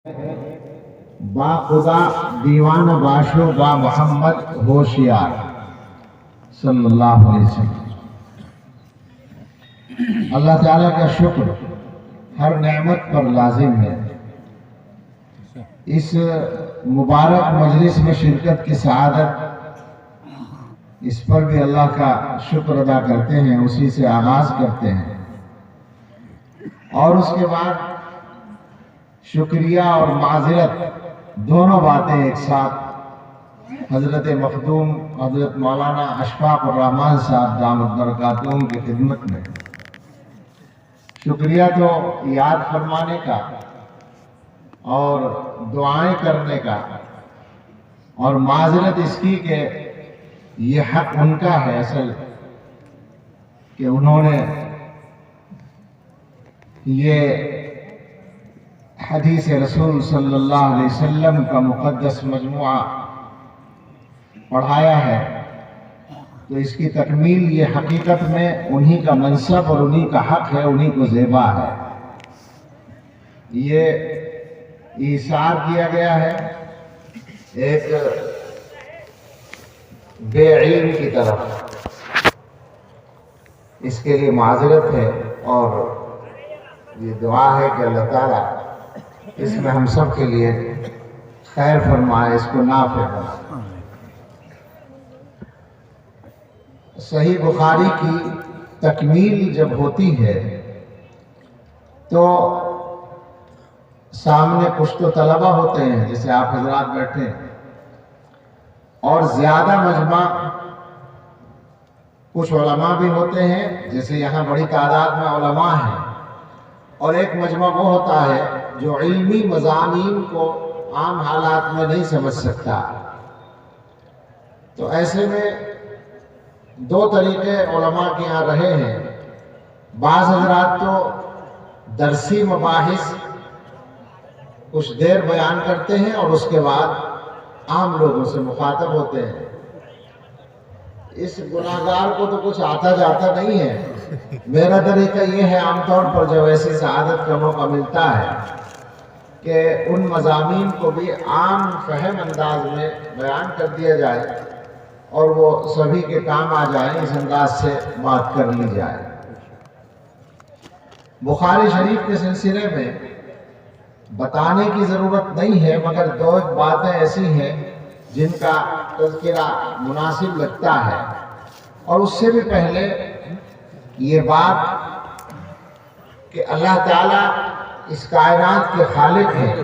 با خدا دیوان باشو با محمد ہوشیار صلی اللہ علیہ وسلم۔ اللہ تعالیٰ کا شکر ہر نعمت پر لازم ہے۔ اس مبارک مجلس میں شرکت کی سعادت، اس پر بھی اللہ کا شکر ادا کرتے ہیں، اسی سے آغاز کرتے ہیں، اور اس کے بعد شکریہ اور معذرت دونوں باتیں ایک ساتھ حضرت مخدوم حضرت مولانا اشفاق الرحمان صاحب دامت برکاتہم کی خدمت میں۔ شکریہ تو یاد فرمانے کا اور دعائیں کرنے کا، اور معذرت اس کی کہ یہ حق ان کا ہے اصل کہ انہوں نے یہ حدیث رسول صلی اللہ علیہ وسلم کا مقدس مجموعہ پڑھایا ہے، تو اس کی تکمیل یہ حقیقت میں انہی کا منصب اور انہی کا حق ہے، انہی کو زیبا ہے۔ یہ ایثار کیا گیا ہے ایک بے علم کی طرف، اس کے لیے معذرت ہے، اور یہ دعا ہے کہ اللہ تعالیٰ اس میں ہم سب کے لیے خیر فرمائے، اس کو نافع بنائے۔ صحیح بخاری کی تکمیل جب ہوتی ہے تو سامنے کچھ تو طلبہ ہوتے ہیں جیسے آپ حضرات بیٹھے ہیں، اور زیادہ مجمع کچھ علماء بھی ہوتے ہیں، جیسے یہاں بڑی تعداد میں علماء ہیں، اور ایک مجمع وہ ہوتا ہے جو علمی مضامین کو عام حالات میں نہیں سمجھ سکتا۔ تو ایسے میں دو طریقے علماء کے یہاں رہے ہیں۔ بعض حضرات تو درسی مباحث کچھ دیر بیان کرتے ہیں اور اس کے بعد عام لوگوں سے مخاطب ہوتے ہیں۔ اس گناہگار کو تو کچھ آتا جاتا نہیں ہے۔ میرا طریقہ یہ ہے عام طور پر جب ایسی سعادت کا موقع ملتا ہے کہ ان مضامین کو بھی عام فہم انداز میں بیان کر دیا جائے اور وہ سبھی کے کام آ جائیں، اس انداز سے بات کر لی جائے۔ بخاری شریف کے سلسلے میں بتانے کی ضرورت نہیں ہے، مگر دو ایک باتیں ایسی ہیں جن کا تذکرہ مناسب لگتا ہے، اور اس سے بھی پہلے یہ بات کہ اللہ تعالیٰ اس کائنات کے خالق ہیں۔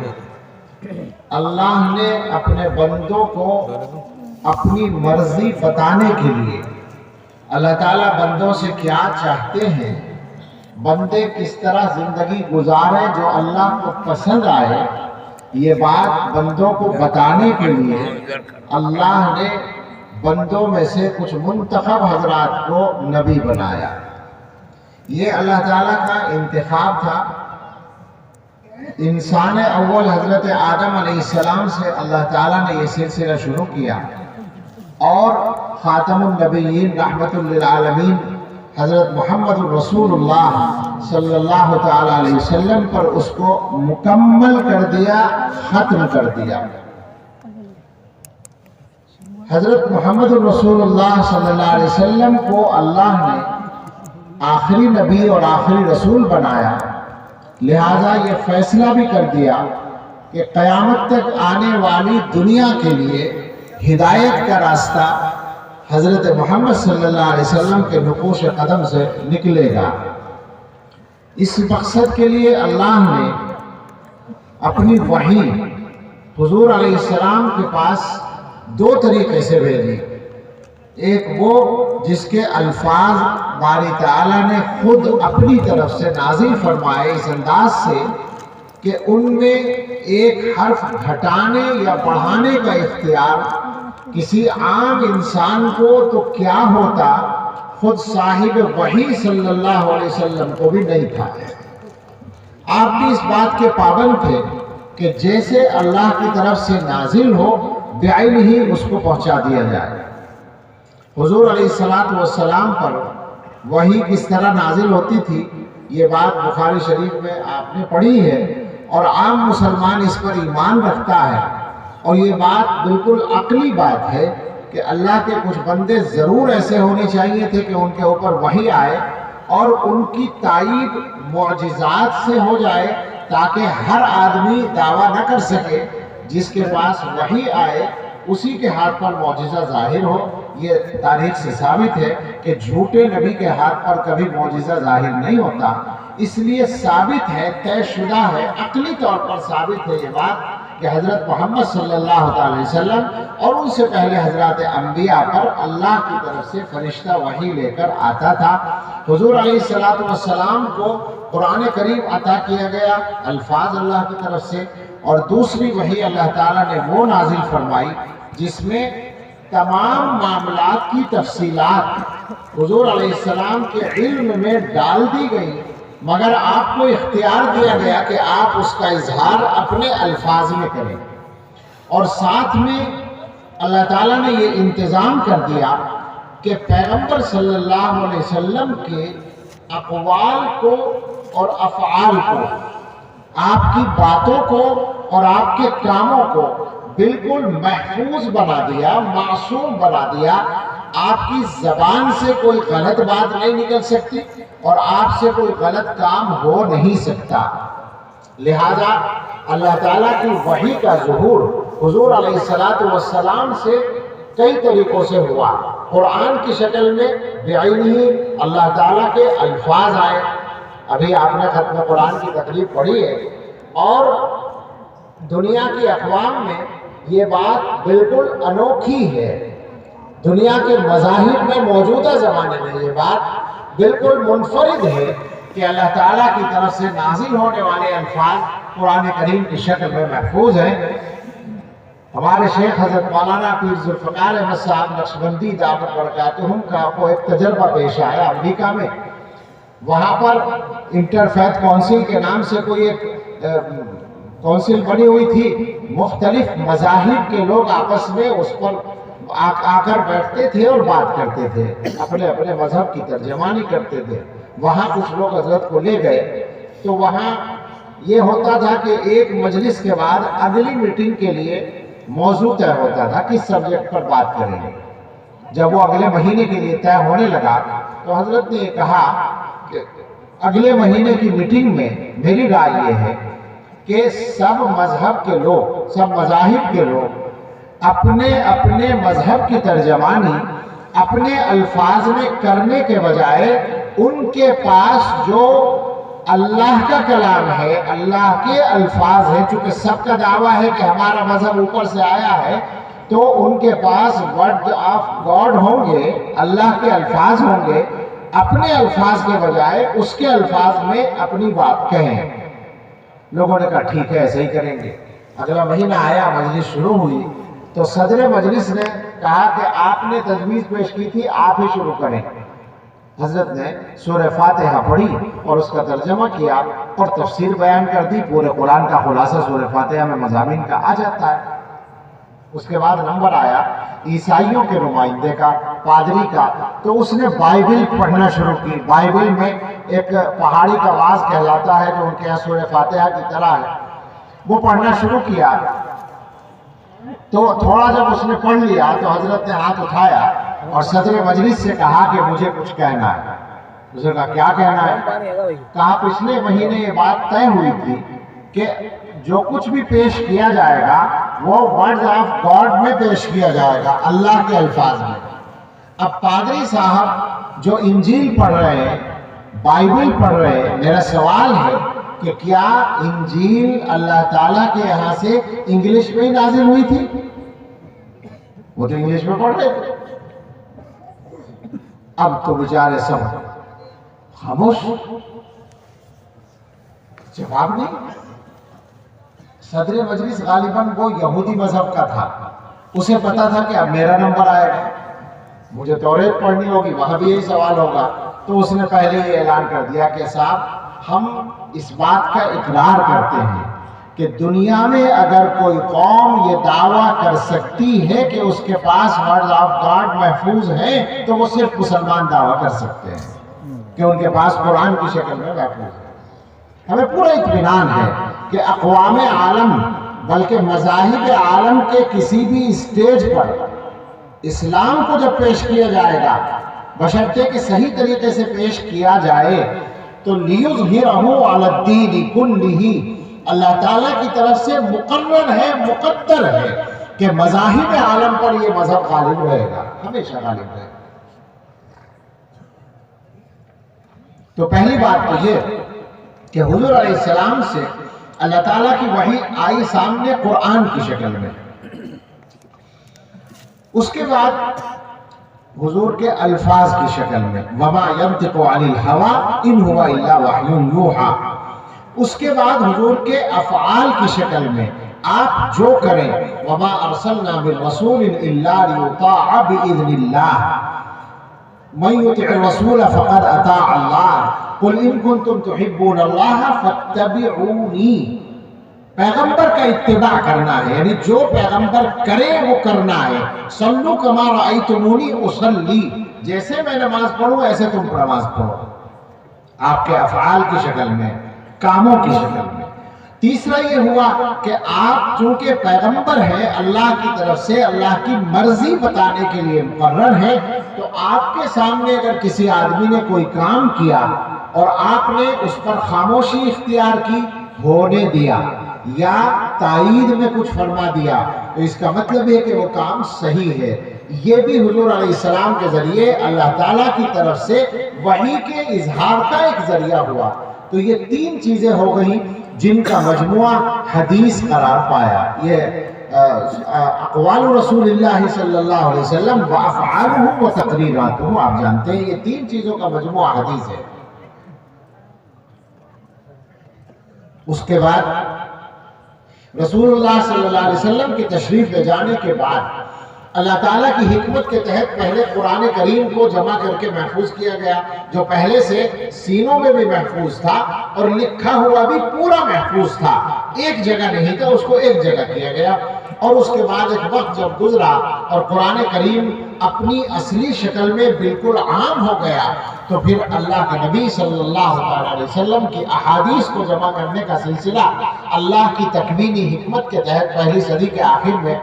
اللہ نے اپنے بندوں کو اپنی مرضی بتانے کے لیے، اللہ تعالیٰ بندوں سے کیا چاہتے ہیں، بندے کس طرح زندگی گزاریں جو اللہ کو پسند آئے، یہ بات بندوں کو بتانے کے لیے اللہ نے بندوں میں سے کچھ منتخب حضرات کو نبی بنایا۔ یہ اللہ تعالیٰ کا انتخاب تھا۔ انسان اول حضرت آدم علیہ السلام سے اللہ تعالیٰ نے یہ سلسلہ شروع کیا، اور خاتم النبیین رحمت للعالمین حضرت محمد رسول اللہ صلی اللہ تعالیٰ علیہ وسلم پر اس کو مکمل کر دیا، ختم کر دیا۔ حضرت محمد رسول اللہ صلی اللہ علیہ وسلم کو اللہ نے آخری نبی اور آخری رسول بنایا، لہذا یہ فیصلہ بھی کر دیا کہ قیامت تک آنے والی دنیا کے لیے ہدایت کا راستہ حضرت محمد صلی اللہ علیہ وسلم کے نقوش قدم سے نکلے گا۔ اس مقصد کے لیے اللہ نے اپنی وحی حضور علیہ السلام کے پاس دو طریقے سے بھیجی۔ ایک وہ جس کے الفاظ باری تعالیٰ نے خود اپنی طرف سے نازل فرمائے، اس انداز سے کہ ان میں ایک حرف گھٹانے یا بڑھانے کا اختیار کسی عام انسان کو تو کیا ہوتا، خود صاحب وحی صلی اللہ علیہ وسلم کو بھی نہیں تھا۔ آپ بھی اس بات کے پابند تھے کہ جیسے اللہ کی طرف سے نازل ہو بعین ہی اس کو پہنچا دیا جائے۔ حضور علیہ السلام پر وحی کس طرح نازل ہوتی تھی، یہ بات بخاری شریف میں آپ نے پڑھی ہے اور عام مسلمان اس پر ایمان رکھتا ہے، اور یہ بات بالکل عقلی بات ہے کہ اللہ کے کچھ بندے ضرور ایسے ہونے چاہیے تھے کہ ان کے اوپر وحی آئے اور ان کی تائید معجزات سے ہو جائے، تاکہ ہر آدمی دعویٰ نہ کر سکے جس کے پاس وحی آئے اسی کے ہاتھ پر معجزہ ظاہر ہو۔ یہ تاریخ سے ثابت ہے کہ جھوٹے نبی کے ہاتھ پر کبھی معجزہ ظاہر نہیں ہوتا، اس لیے ثابت ہے، طے شدہ ہے، عقلی طور پر ثابت ہے یہ بات کہ حضرت محمد صلی اللہ علیہ وسلم اور ان سے پہلے حضرات انبیاء پر اللہ کی طرف سے فرشتہ وحی لے کر آتا تھا۔ حضور علیہ السلام کو قرآن کریم عطا کیا گیا الفاظ اللہ کی طرف سے، اور دوسری وحی اللہ تعالیٰ نے وہ نازل فرمائی جس میں تمام معاملات کی تفصیلات حضور علیہ السلام کے علم میں ڈال دی گئی، مگر آپ کو اختیار دیا گیا کہ آپ اس کا اظہار اپنے الفاظ میں کریں، اور ساتھ میں اللہ تعالیٰ نے یہ انتظام کر دیا کہ پیغمبر صلی اللہ علیہ وسلم کے اقوال کو اور افعال کو، آپ کی باتوں کو اور آپ کے کاموں کو بالکل محفوظ بنا دیا، معصوم بنا دیا۔ آپ کی زبان سے کوئی غلط بات نہیں نکل سکتی اور آپ سے کوئی غلط کام ہو نہیں سکتا۔ لہذا اللہ تعالیٰ کی وحی کا ظہور حضور علیہ السلام سے کئی طریقوں سے ہوا۔ قرآن کی شکل میں بعینہ اللہ تعالیٰ کے الفاظ آئے، ابھی آپ نے ختم قرآن کی تقریب پڑھی ہے، اور دنیا کی اقوام میں یہ بات بالکل انوکھی ہے۔ دنیا کے مذاہب میں موجودہ زمانے میں یہ بات بالکل منفرد ہے کہ اللہ تعالیٰ کی طرف سے نازل ہونے والے الفاظ قرآن کریم کی شکل میں محفوظ ہیں۔ ہمارے شیخ حضرت مولانا پیر ذوالفقار احمد صاحب نقشبندی دعوت برکاتہم کا کو ایک تجربہ پیش آیا امریکہ میں۔ وہاں پر انٹرفیتھ کونسل کے نام سے کوئی ایک کونسل بنی ہوئی تھی، مختلف مذاہب کے لوگ آپس میں اس پر آ کر بیٹھتے تھے اور بات کرتے تھے، اپنے اپنے مذہب کی ترجمانی کرتے تھے۔ وہاں کچھ لوگ حضرت کو لے گئے تو وہاں یہ ہوتا تھا کہ ایک مجلس کے بعد اگلی میٹنگ کے لیے موضوع طے ہوتا تھا کس سبجیکٹ پر بات کریں گے۔ جب وہ اگلے مہینے کے لیے طے ہونے لگا تو حضرت نے یہ کہا کہ اگلے مہینے کی میٹنگ میں میری رائے یہ ہے کہ سب مذہب کے لوگ، سب مذاہب کے لوگ اپنے اپنے مذہب کی ترجمانی اپنے الفاظ میں کرنے کے بجائے ان کے پاس جو اللہ کا کلام ہے، اللہ کے الفاظ ہیں، چونکہ سب کا دعویٰ ہے کہ ہمارا مذہب اوپر سے آیا ہے، تو ان کے پاس ورڈ آف گاڈ ہوں گے، اللہ کے الفاظ ہوں گے، اپنے الفاظ کے بجائے اس کے الفاظ میں اپنی بات کہیں۔ لوگوں نے کہا ٹھیک ہے ایسے ہی کریں گے۔ اگلا مہینہ آیا، مجلس شروع ہوئی تو صدر مجلس نے کہا کہ آپ نے تجویز پیش کی تھی، آپ ہی شروع کریں۔ حضرت نے سورہ فاتحہ پڑھی اور اس کا ترجمہ کیا اور تفسیر بیان کر دی۔ پورے قرآن کا خلاصہ سورہ فاتحہ میں مضامین کا آ جاتا ہے۔ اس کے بعد نمبر آیا عیسائیوں کے نمائندے کا، پادری کا، تو اس نے بائبل پڑھنا شروع کی۔ بائبل میں ایک پہاڑی کا واز کہلاتا ہے جو ان کے یہاں سورہ فاتحہ کی طرح ہے، وہ پڑھنا شروع کیا۔ تو تھوڑا جب اس نے پڑھ لیا تو حضرت نے ہاتھ اٹھایا اور صدر مجلس سے کہا کہ مجھے کچھ کہنا ہے۔ اس نے کہا کیا کہنا ہے؟ کہا پچھلے مہینے یہ بات طے ہوئی تھی کہ جو کچھ بھی پیش کیا جائے گا وہ ورڈز آف گاڈ میں پیش کیا جائے گا، اللہ کے الفاظ میں۔ اب پادری صاحب جو انجیل پڑھ رہے ہیں، بائبل پڑھ رہے ہیں، میرا سوال ہے کہ کیا انجیل اللہ تعالیٰ کے یہاں سے انگلش میں ہی نازل ہوئی تھی؟ وہ تو انگلش میں پڑھ رہے تھے۔ اب تو بیچارے سب خاموش، جواب نہیں۔ صدر مجلس غالباً وہ یہودی مذہب کا تھا، اسے پتا تھا کہ اب میرا نمبر آئے گا، مجھے توریت پڑھنی ہوگی، وہاں بھی یہی سوال ہوگا، تو اس نے پہلے یہ اعلان کر دیا کہ صاحب ہم اس بات کا اقرار کرتے ہیں کہ دنیا میں اگر کوئی قوم یہ دعویٰ کر سکتی ہے کہ اس کے پاس ورڈز آف گاڈ محفوظ ہیں تو وہ صرف مسلمان دعویٰ کر سکتے ہیں کہ ان کے پاس قرآن کی شکل میں محفوظ ہے۔ ہمیں پورا اطمینان ہے کہ اقوام عالم بلکہ مذاہب عالم کے کسی بھی اسٹیج پر اسلام کو جب پیش کیا جائے گا، بشرطے کہ صحیح طریقے سے پیش کیا جائے، تو لیظہرہ علی الدین کلہ، اللہ تعالیٰ کی طرف سے مقرر ہے، مقدر ہے کہ مذاہب عالم پر یہ مذہب غالب رہے گا، ہمیشہ غالب رہے گا۔ تو پہلی بات تو یہ کہ حضور علیہ السلام سے اللہ تعالیٰ کی وحی آئی سامنے قرآن کی شکل میں، اس کے بعد حضور کے الفاظ کی شکل میں وما ينطق عن الهوى ان هو الا وحی یوحی، اس کے بعد حضور کے افعال کی شکل میں آپ جو کریں وما ارسلنا من رسول الا ليطاع باذن الله من يطع الرسول فقد اطاع الله قل ان كنتم تحبون الله فاتبعوني، پیغمبر کا اتباع کرنا ہے، یعنی جو پیغمبر کرے وہ کرنا ہے۔ صلو کما رأیتمونی اصلی، جیسے میں نماز پڑھوں ایسے تم نماز پڑھو، آپ کے افعال کی شکل میں، کاموں کی شکل میں۔ تیسرا یہ ہوا کہ آپ چونکہ پیغمبر ہیں، اللہ کی طرف سے اللہ کی مرضی بتانے کے لیے مقرر ہے، تو آپ کے سامنے اگر کسی آدمی نے کوئی کام کیا اور آپ نے اس پر خاموشی اختیار کی، ہونے دیا یا تائید میں کچھ فرما دیا، تو اس کا مطلب ہے کہ وہ کام صحیح ہے۔ یہ بھی حضور علیہ السلام کے ذریعے اللہ تعالیٰ کی طرف سے وحی کے اظہار کا ایک ذریعہ ہوا۔ تو یہ تین چیزیں ہو گئیں جن کا مجموعہ حدیث قرار پایا۔ یہ اقوال رسول اللہ صلی اللہ علیہ وسلم وافعالہ و تقریراتہ، آپ جانتے ہیں یہ تین چیزوں کا مجموعہ حدیث ہے۔ اس کے بعد رسول اللہ صلی اللہ علیہ وسلم کی تشریف لے جانے کے بعد اللہ تعالیٰ کی حکمت کے تحت پہلے قرآن کریم کو جمع کر کے محفوظ کیا گیا، جو پہلے سے سینوں میں بھی محفوظ تھا اور لکھا ہوا بھی پورا محفوظ تھا، ایک جگہ نہیں تھا، اس کو ایک جگہ کیا گیا۔ اور اس کے بعد ایک وقت جب گزرا اور قرآن کریم اپنی اصلی شکل میں بالکل عام ہو گیا، تو پھر اللہ کے نبی صلی اللہ علیہ وسلم کی احادیث کو جمع کرنے کا سلسلہ اللہ کی تکوینی حکمت کے تحت پہلی صدی کے آخر میں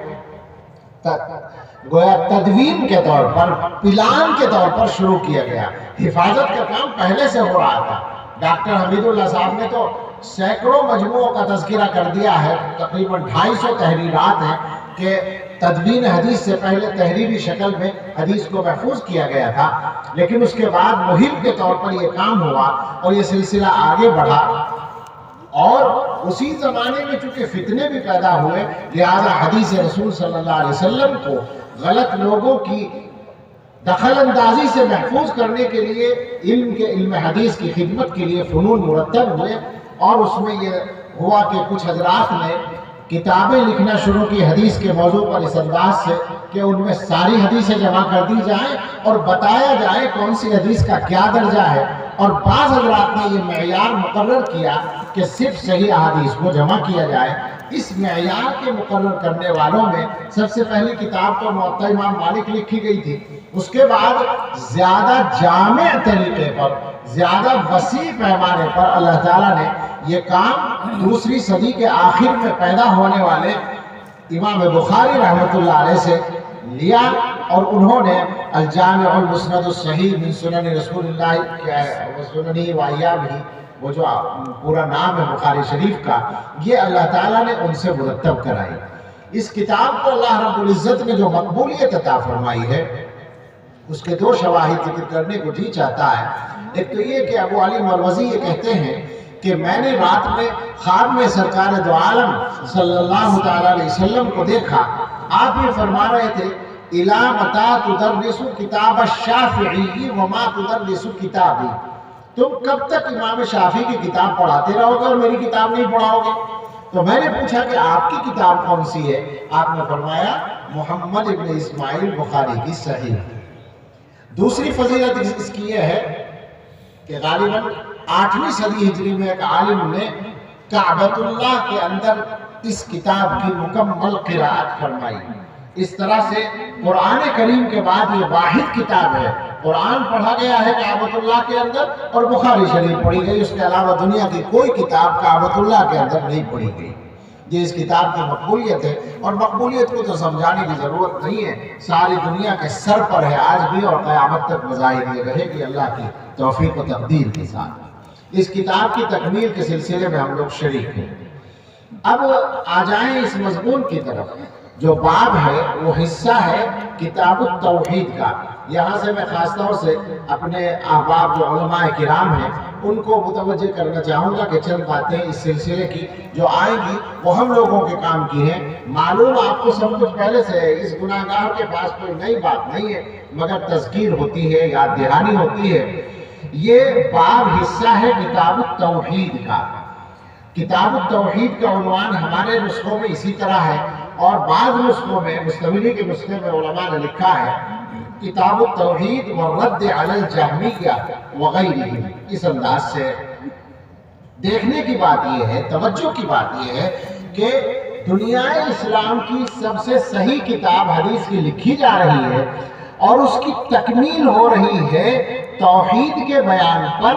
گویا تدوین کے طور پر، پلان کے طور پر شروع کیا گیا۔ حفاظت کا کام پہلے سے ہو رہا تھا۔ ڈاکٹر حمید اللہ صاحب نے تو سینکڑوں مجموعوں کا تذکرہ کر دیا ہے، تقریباً 250 تحریرات ہیں کہ تدوین حدیث سے پہلے تحریری شکل میں حدیث کو محفوظ کیا گیا تھا، لیکن اس کے بعد مہم کے طور پر یہ کام ہوا اور یہ سلسلہ آگے بڑھا۔ اور اسی زمانے میں چونکہ فتنے بھی پیدا ہوئے، لہذا حدیث رسول صلی اللہ علیہ وسلم کو غلط لوگوں کی دخل اندازی سے محفوظ کرنے کے لیے علم حدیث کی خدمت کے لیے فنون مرتب ہوئے، اور اس میں یہ ہوا کہ کچھ حضرات نے کتابیں لکھنا شروع کی حدیث کے موضوع پر اس انداز سے کہ ان میں ساری حدیثیں جمع کر دی جائیں اور بتایا جائے کون سی حدیث کا کیا درجہ ہے۔ اور بعض حضرات نے یہ معیار مقرر کیا کہ صرف صحیح احادیث کو جمع کیا جائے۔ اس معیار کے مقرر کرنے والوں میں سب سے پہلی کتاب تو موطا امام مالک لکھی گئی تھی، اس کے بعد زیادہ جامع طریقے پر، زیادہ وسیع پیمانے پر اللہ تعالیٰ نے یہ کام دوسری صدی کے آخر میں پیدا ہونے والے امام بخاری رحمۃ اللہ علیہ سے لیا، اور انہوں نے الجامع المسند الصحیح من سنن رسول اللہ سننی و ایامہ، وہ جو پورا نام ہے بخاری شریف کا، یہ اللہ تعالیٰ نے ان سے مرتب کرائی۔ اس کتاب کو اللہ رب العزت نے جو مقبولیت عطا فرمائی ہے، اس کے دو شواہد ذکر کرنے کو جی چاہتا ہے۔ ایک تو یہ کہ ابو علی مروزی یہ کہتے ہیں کہ میں نے رات میں خواب میں سرکار دو عالم صلی اللہ تعالیٰ علیہ وسلم کو دیکھا، آپ یہ فرما رہے تھے اِلَى مَتَى تُدَرِّسُ کتاب الشافعی وما تدرس کتابی، تم کب تک امام شافعی کی کتاب پڑھاتے رہو گے اور میری کتاب نہیں پڑھاؤ گے؟ تو میں نے پوچھا کہ آپ کی کتاب کون سی ہے؟ آپ نے فرمایا محمد ابن اسماعیل بخاری کی صحیح۔ دوسری فضیلت اس کی یہ ہے کہ غالباً 8ویں صدی ہجری میں ایک عالم نے کعبۃ اللہ کے اندر اس کتاب کی مکمل قراءت فرمائی۔ اس طرح سے قرآن کریم کے بعد یہ واحد کتاب ہے قرآن پڑھا گیا ہے کعبۃ اللہ کے اندر اور بخاری شریف پڑھی گئی، اس کے علاوہ دنیا کی کوئی کتاب کعبۃ اللہ کے اندر نہیں پڑھی گئی۔ یہ اس کتاب کی مقبولیت ہے، اور مقبولیت کو تو سمجھانے کی ضرورت نہیں ہے، ساری دنیا کے سر پر ہے آج بھی اور قیامت تک مظاہر یہ رہے گی اللہ کی توفیق و تقدیر کے ساتھ۔ اس کتاب کی تکمیل کے سلسلے میں ہم لوگ شریک ہیں۔ اب آ جائیں اس مضمون کی طرف۔ جو باب ہے وہ حصہ ہے کتاب التوحید کا۔ یہاں سے میں خاص طور سے اپنے احباب جو علماء کرام ہیں ان کو متوجہ کرنا چاہوں گا کہ چند باتیں اس سلسلے کی جو آئیں گی وہ ہم لوگوں کے کام کی ہیں۔ معلوم آپ کو سب کچھ پہلے سے ہے، اس گناہ گار کے پاس کوئی نئی بات نہیں ہے، مگر تذکیر ہوتی ہے، یاد دہانی ہوتی ہے۔ یہ باب حصہ ہے کتاب التوحید کا۔ کتاب التوحید کا عنوان ہمارے نسخوں میں اسی طرح ہے، اور بعض نسخوں میں مستولی کے نسخے میں علماء نے لکھا ہے کتاب التوحید والرد علی الجہمیہ وغیرہ۔ اس انداز سے دیکھنے کی بات یہ ہے، توجہ کی بات یہ ہے کہ دنیا اسلام کی سب سے صحیح کتاب حدیث کی لکھی جا رہی ہے، اور اس کی تکمیل ہو رہی ہے توحید کے بیان پر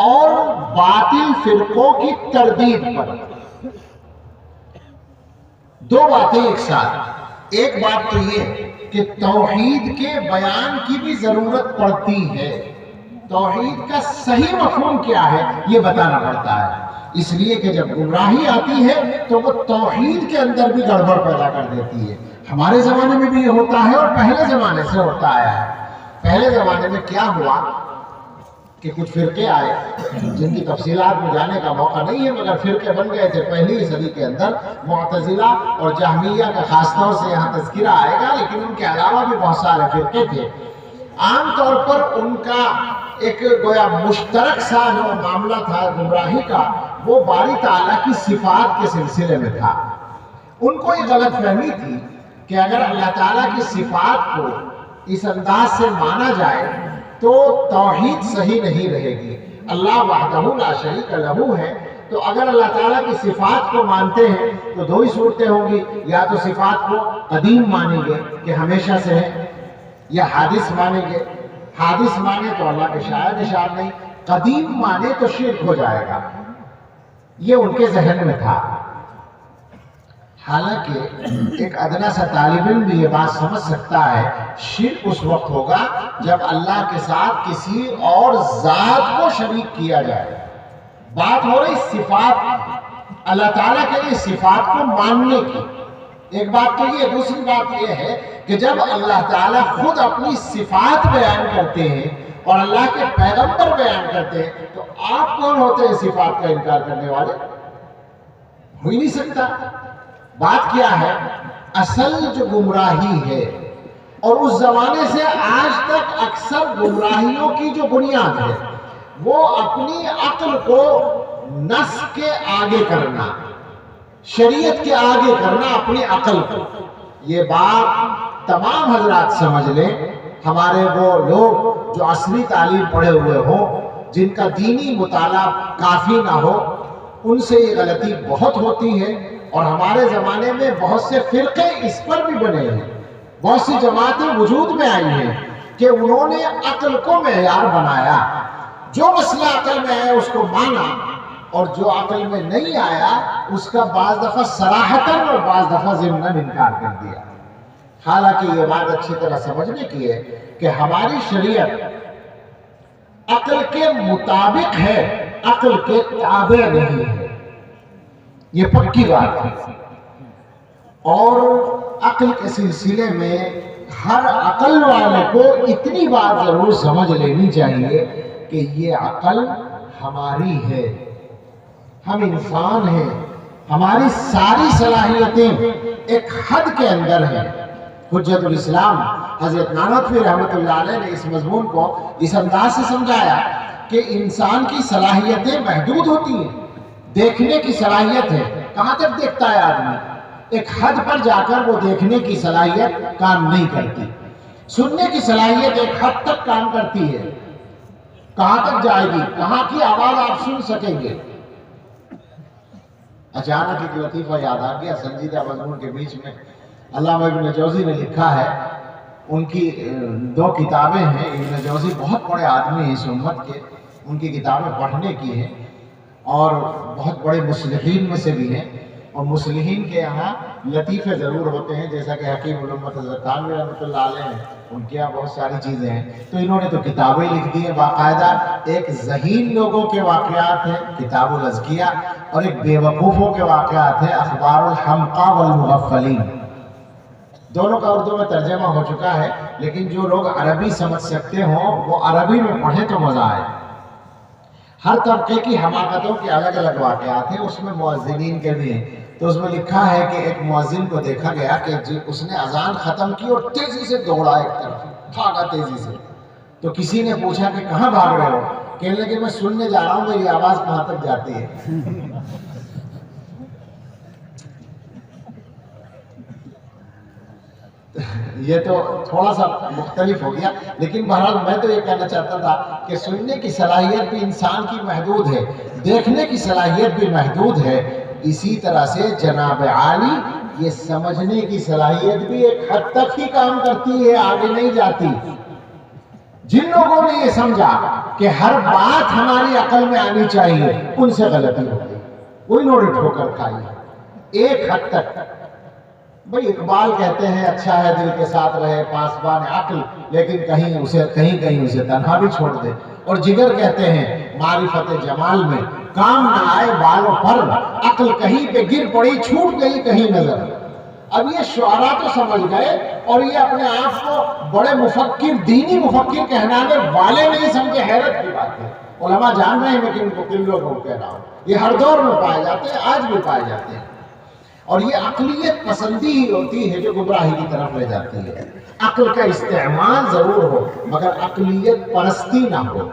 اور باطل فرقوں کی تردید پر۔ دو باتیں ایک ساتھ۔ ایک بات تو یہ کہ توحید کے بیان کی بھی ضرورت پڑتی ہے، توحید کا صحیح مفہوم کیا ہے یہ بتانا پڑتا ہے، اس لیے کہ جب گمراہی آتی ہے تو وہ توحید کے اندر بھی گڑبڑ پیدا کر دیتی ہے۔ ہمارے زمانے میں بھی یہ ہوتا ہے اور پہلے زمانے سے ہوتا آیا ہے۔ پہلے زمانے میں کیا ہوا کہ کچھ فرقے آئے جن کی تفصیلات میں جانے کا موقع نہیں ہے، مگر فرقے بن گئے تھے پہلی صدی کے اندر۔ معتزلہ اور جہمیہ کا خاص طور سے یہاں تذکرہ آئے گا، لیکن ان کے علاوہ بھی بہت سارے فرقے تھے۔ عام طور پر ان کا ایک گویا مشترک سا جو معاملہ تھا گمراہی کا، وہ باری تعالیٰ کی صفات کے سلسلے میں تھا۔ ان کو یہ غلط فہمی تھی کہ اگر اللہ تعالیٰ کی صفات کو اس انداز سے مانا جائے تو توحید صحیح نہیں رہے گی۔ اللہ وحدہ لا شریک لہ ہے، تو اگر اللہ تعالیٰ کی صفات کو مانتے ہیں تو دو ہی صورتیں ہوں گی، یا تو صفات کو قدیم مانیں گے کہ ہمیشہ سے ہے، یا حادث مانیں گے۔ حادث مانے تو اللہ کے شاید نشان نہیں، قدیم مانے تو شرک ہو جائے گا۔ یہ ان کے ذہن میں تھا۔ حالانکہ ایک ادنا سا طالب علم بھی یہ بات سمجھ سکتا ہے شرک اس وقت ہوگا جب اللہ کے ساتھ کسی اور ذات کو شریک کیا جائے۔ بات ہو رہی صفات، اللہ تعالیٰ کے لیے صفات کو ماننے کی۔ ایک بات تو یہ، دوسری بات یہ ہے کہ جب اللہ تعالیٰ خود اپنی صفات بیان کرتے ہیں اور اللہ کے پیغمبر بیان کرتے ہیں تو آپ کون ہوتے ہیں صفات کا انکار کرنے والے؟ ہو ہی نہیں سکتا۔ بات کیا ہے؟ اصل جو گمراہی ہے، اور اس زمانے سے آج تک اکثر گمراہیوں کی جو بنیاد ہے وہ اپنی عقل کو نص کے آگے کرنا، شریعت کے آگے کرنا اپنی عقل کو۔ یہ بات تمام حضرات سمجھ لیں، ہمارے وہ لوگ جو اصلی تعلیم پڑھے ہوئے ہوں، جن کا دینی مطالعہ کافی نہ ہو، ان سے یہ غلطی بہت ہوتی ہے۔ اور ہمارے زمانے میں بہت سے فرقے اس پر بھی بنے ہیں، بہت سی جماعتیں وجود میں آئی ہیں کہ انہوں نے عقل کو معیار بنایا، جو مسئلہ عقل میں ہے اس کو مانا، اور جو عقل میں نہیں آیا اس کا بعض دفعہ صراحتاً اور بعض دفعہ ضمناً انکار کر دیا۔ حالانکہ یہ بات اچھی طرح سمجھنے کی ہے کہ ہماری شریعت عقل کے مطابق ہے، عقل کے تابع نہیں ہے، یہ پکی بات ہے۔ اور عقل کے سلسلے میں ہر عقل والے کو اتنی بات ضرور سمجھ لینی چاہیے کہ یہ عقل ہماری ہے، ہم انسان ہیں، ہماری ساری صلاحیتیں ایک حد کے اندر ہیں۔ حجت الاسلام حضرت نانوتوی رحمۃ اللہ علیہ نے اس مضمون کو اس انداز سے سمجھایا کہ انسان کی صلاحیتیں محدود ہوتی ہیں۔ دیکھنے کی صلاحیت ہے، کہاں تک دیکھتا ہے آدمی؟ ایک حد پر جا کر وہ دیکھنے کی صلاحیت کام نہیں کرتی۔ سننے کی صلاحیت ایک حد تک کام کرتی ہے، کہاں تک جائے گی؟ کہاں کی آواز آپ سن سکیں گے؟ اچانک ایک لطیفہ یاد آ گیا، سنجیدہ مضمون کے بیچ میں علامہ ابن جوزی نے لکھا ہے، ان کی 2 کتابیں ہیں، ابن جوزی بہت بڑے آدمی ہیں اس امت کے، ان کی کتابیں پڑھنے کی ہیں اور بہت بڑے مصلحین میں سے بھی ہیں، اور مصلحین کے یہاں لطیفے ضرور ہوتے ہیں، جیسا کہ حکیم الامت حضرت تھانوی رحمۃ اللہ علیہ ہیں، ان کے یہاں بہت ساری چیزیں ہیں۔ تو انہوں نے تو کتابیں لکھ دی ہیں باقاعدہ، ایک ذہین لوگوں کے واقعات ہیں کتاب الازکیہ، اور ایک بے وقوفوں کے واقعات ہیں اخبار الحمقى والمغفلین۔ دونوں کا اردو میں ترجمہ ہو چکا ہے، لیکن جو لوگ عربی سمجھ سکتے ہوں وہ عربی میں پڑھیں تو مزہ آئے۔ ہر طبقے کی حماقتوں کے الگ الگ واقعات ہیں، اس میں مؤذنین کے بھی ہیں۔ تو اس میں لکھا ہے کہ ایک مؤذن کو دیکھا گیا کہ اس نے اذان ختم کی اور تیزی سے دوڑا، ایک طرف بھاگا تیزی سے۔ تو کسی نے پوچھا کہ کہاں بھاگ رہے ہو؟ کہنے لگے میں سننے جا رہا ہوں میری آواز کہاں تک جاتی ہے۔ یہ تو تھوڑا سا مختلف ہو گیا، لیکن بہرحال میں تو یہ کہنا چاہتا تھا کہ سننے کی صلاحیت بھی انسان کی محدود ہے، دیکھنے کی صلاحیت بھی محدود ہے، اسی طرح سے جناب عالی یہ سمجھنے کی صلاحیت بھی ایک حد تک ہی کام کرتی ہے، آگے نہیں جاتی۔ جن لوگوں نے یہ سمجھا کہ ہر بات ہماری عقل میں آنی چاہیے، ان سے غلطی ہو گئی، کوئی نوڑی ٹھوکر کھائی ایک حد تک۔ بھئی اقبال کہتے ہیں اچھا ہے دل کے ساتھ رہے پاسبان عقل، لیکن کہیں اسے تنہا بھی چھوڑ دے۔ اور جگر کہتے ہیں معرفت جمال میں کام نہ آئے بالوں پر، عقل کہیں پہ گر پڑی چھوٹ گئی کہیں نظر۔ اب یہ شعراء تو سمجھ گئے، اور یہ اپنے آپ کو بڑے مفکر، دینی مفکر کہلانے والے نہیں سمجھے، حیرت کی بات ہے۔ علماء جان رہے ہیں میں کن لوگوں کو کہہ رہا ہوں، یہ ہر دور میں پائے جاتے ہیں، آج بھی پائے جاتے ہیں۔ اور یہ عقلیت پسندی ہی ہوتی ہے جو گمراہی کی طرف لے جاتی ہے۔ عقل کا استعمال ضرور ہو مگر عقلیت پرستی نہ ہو۔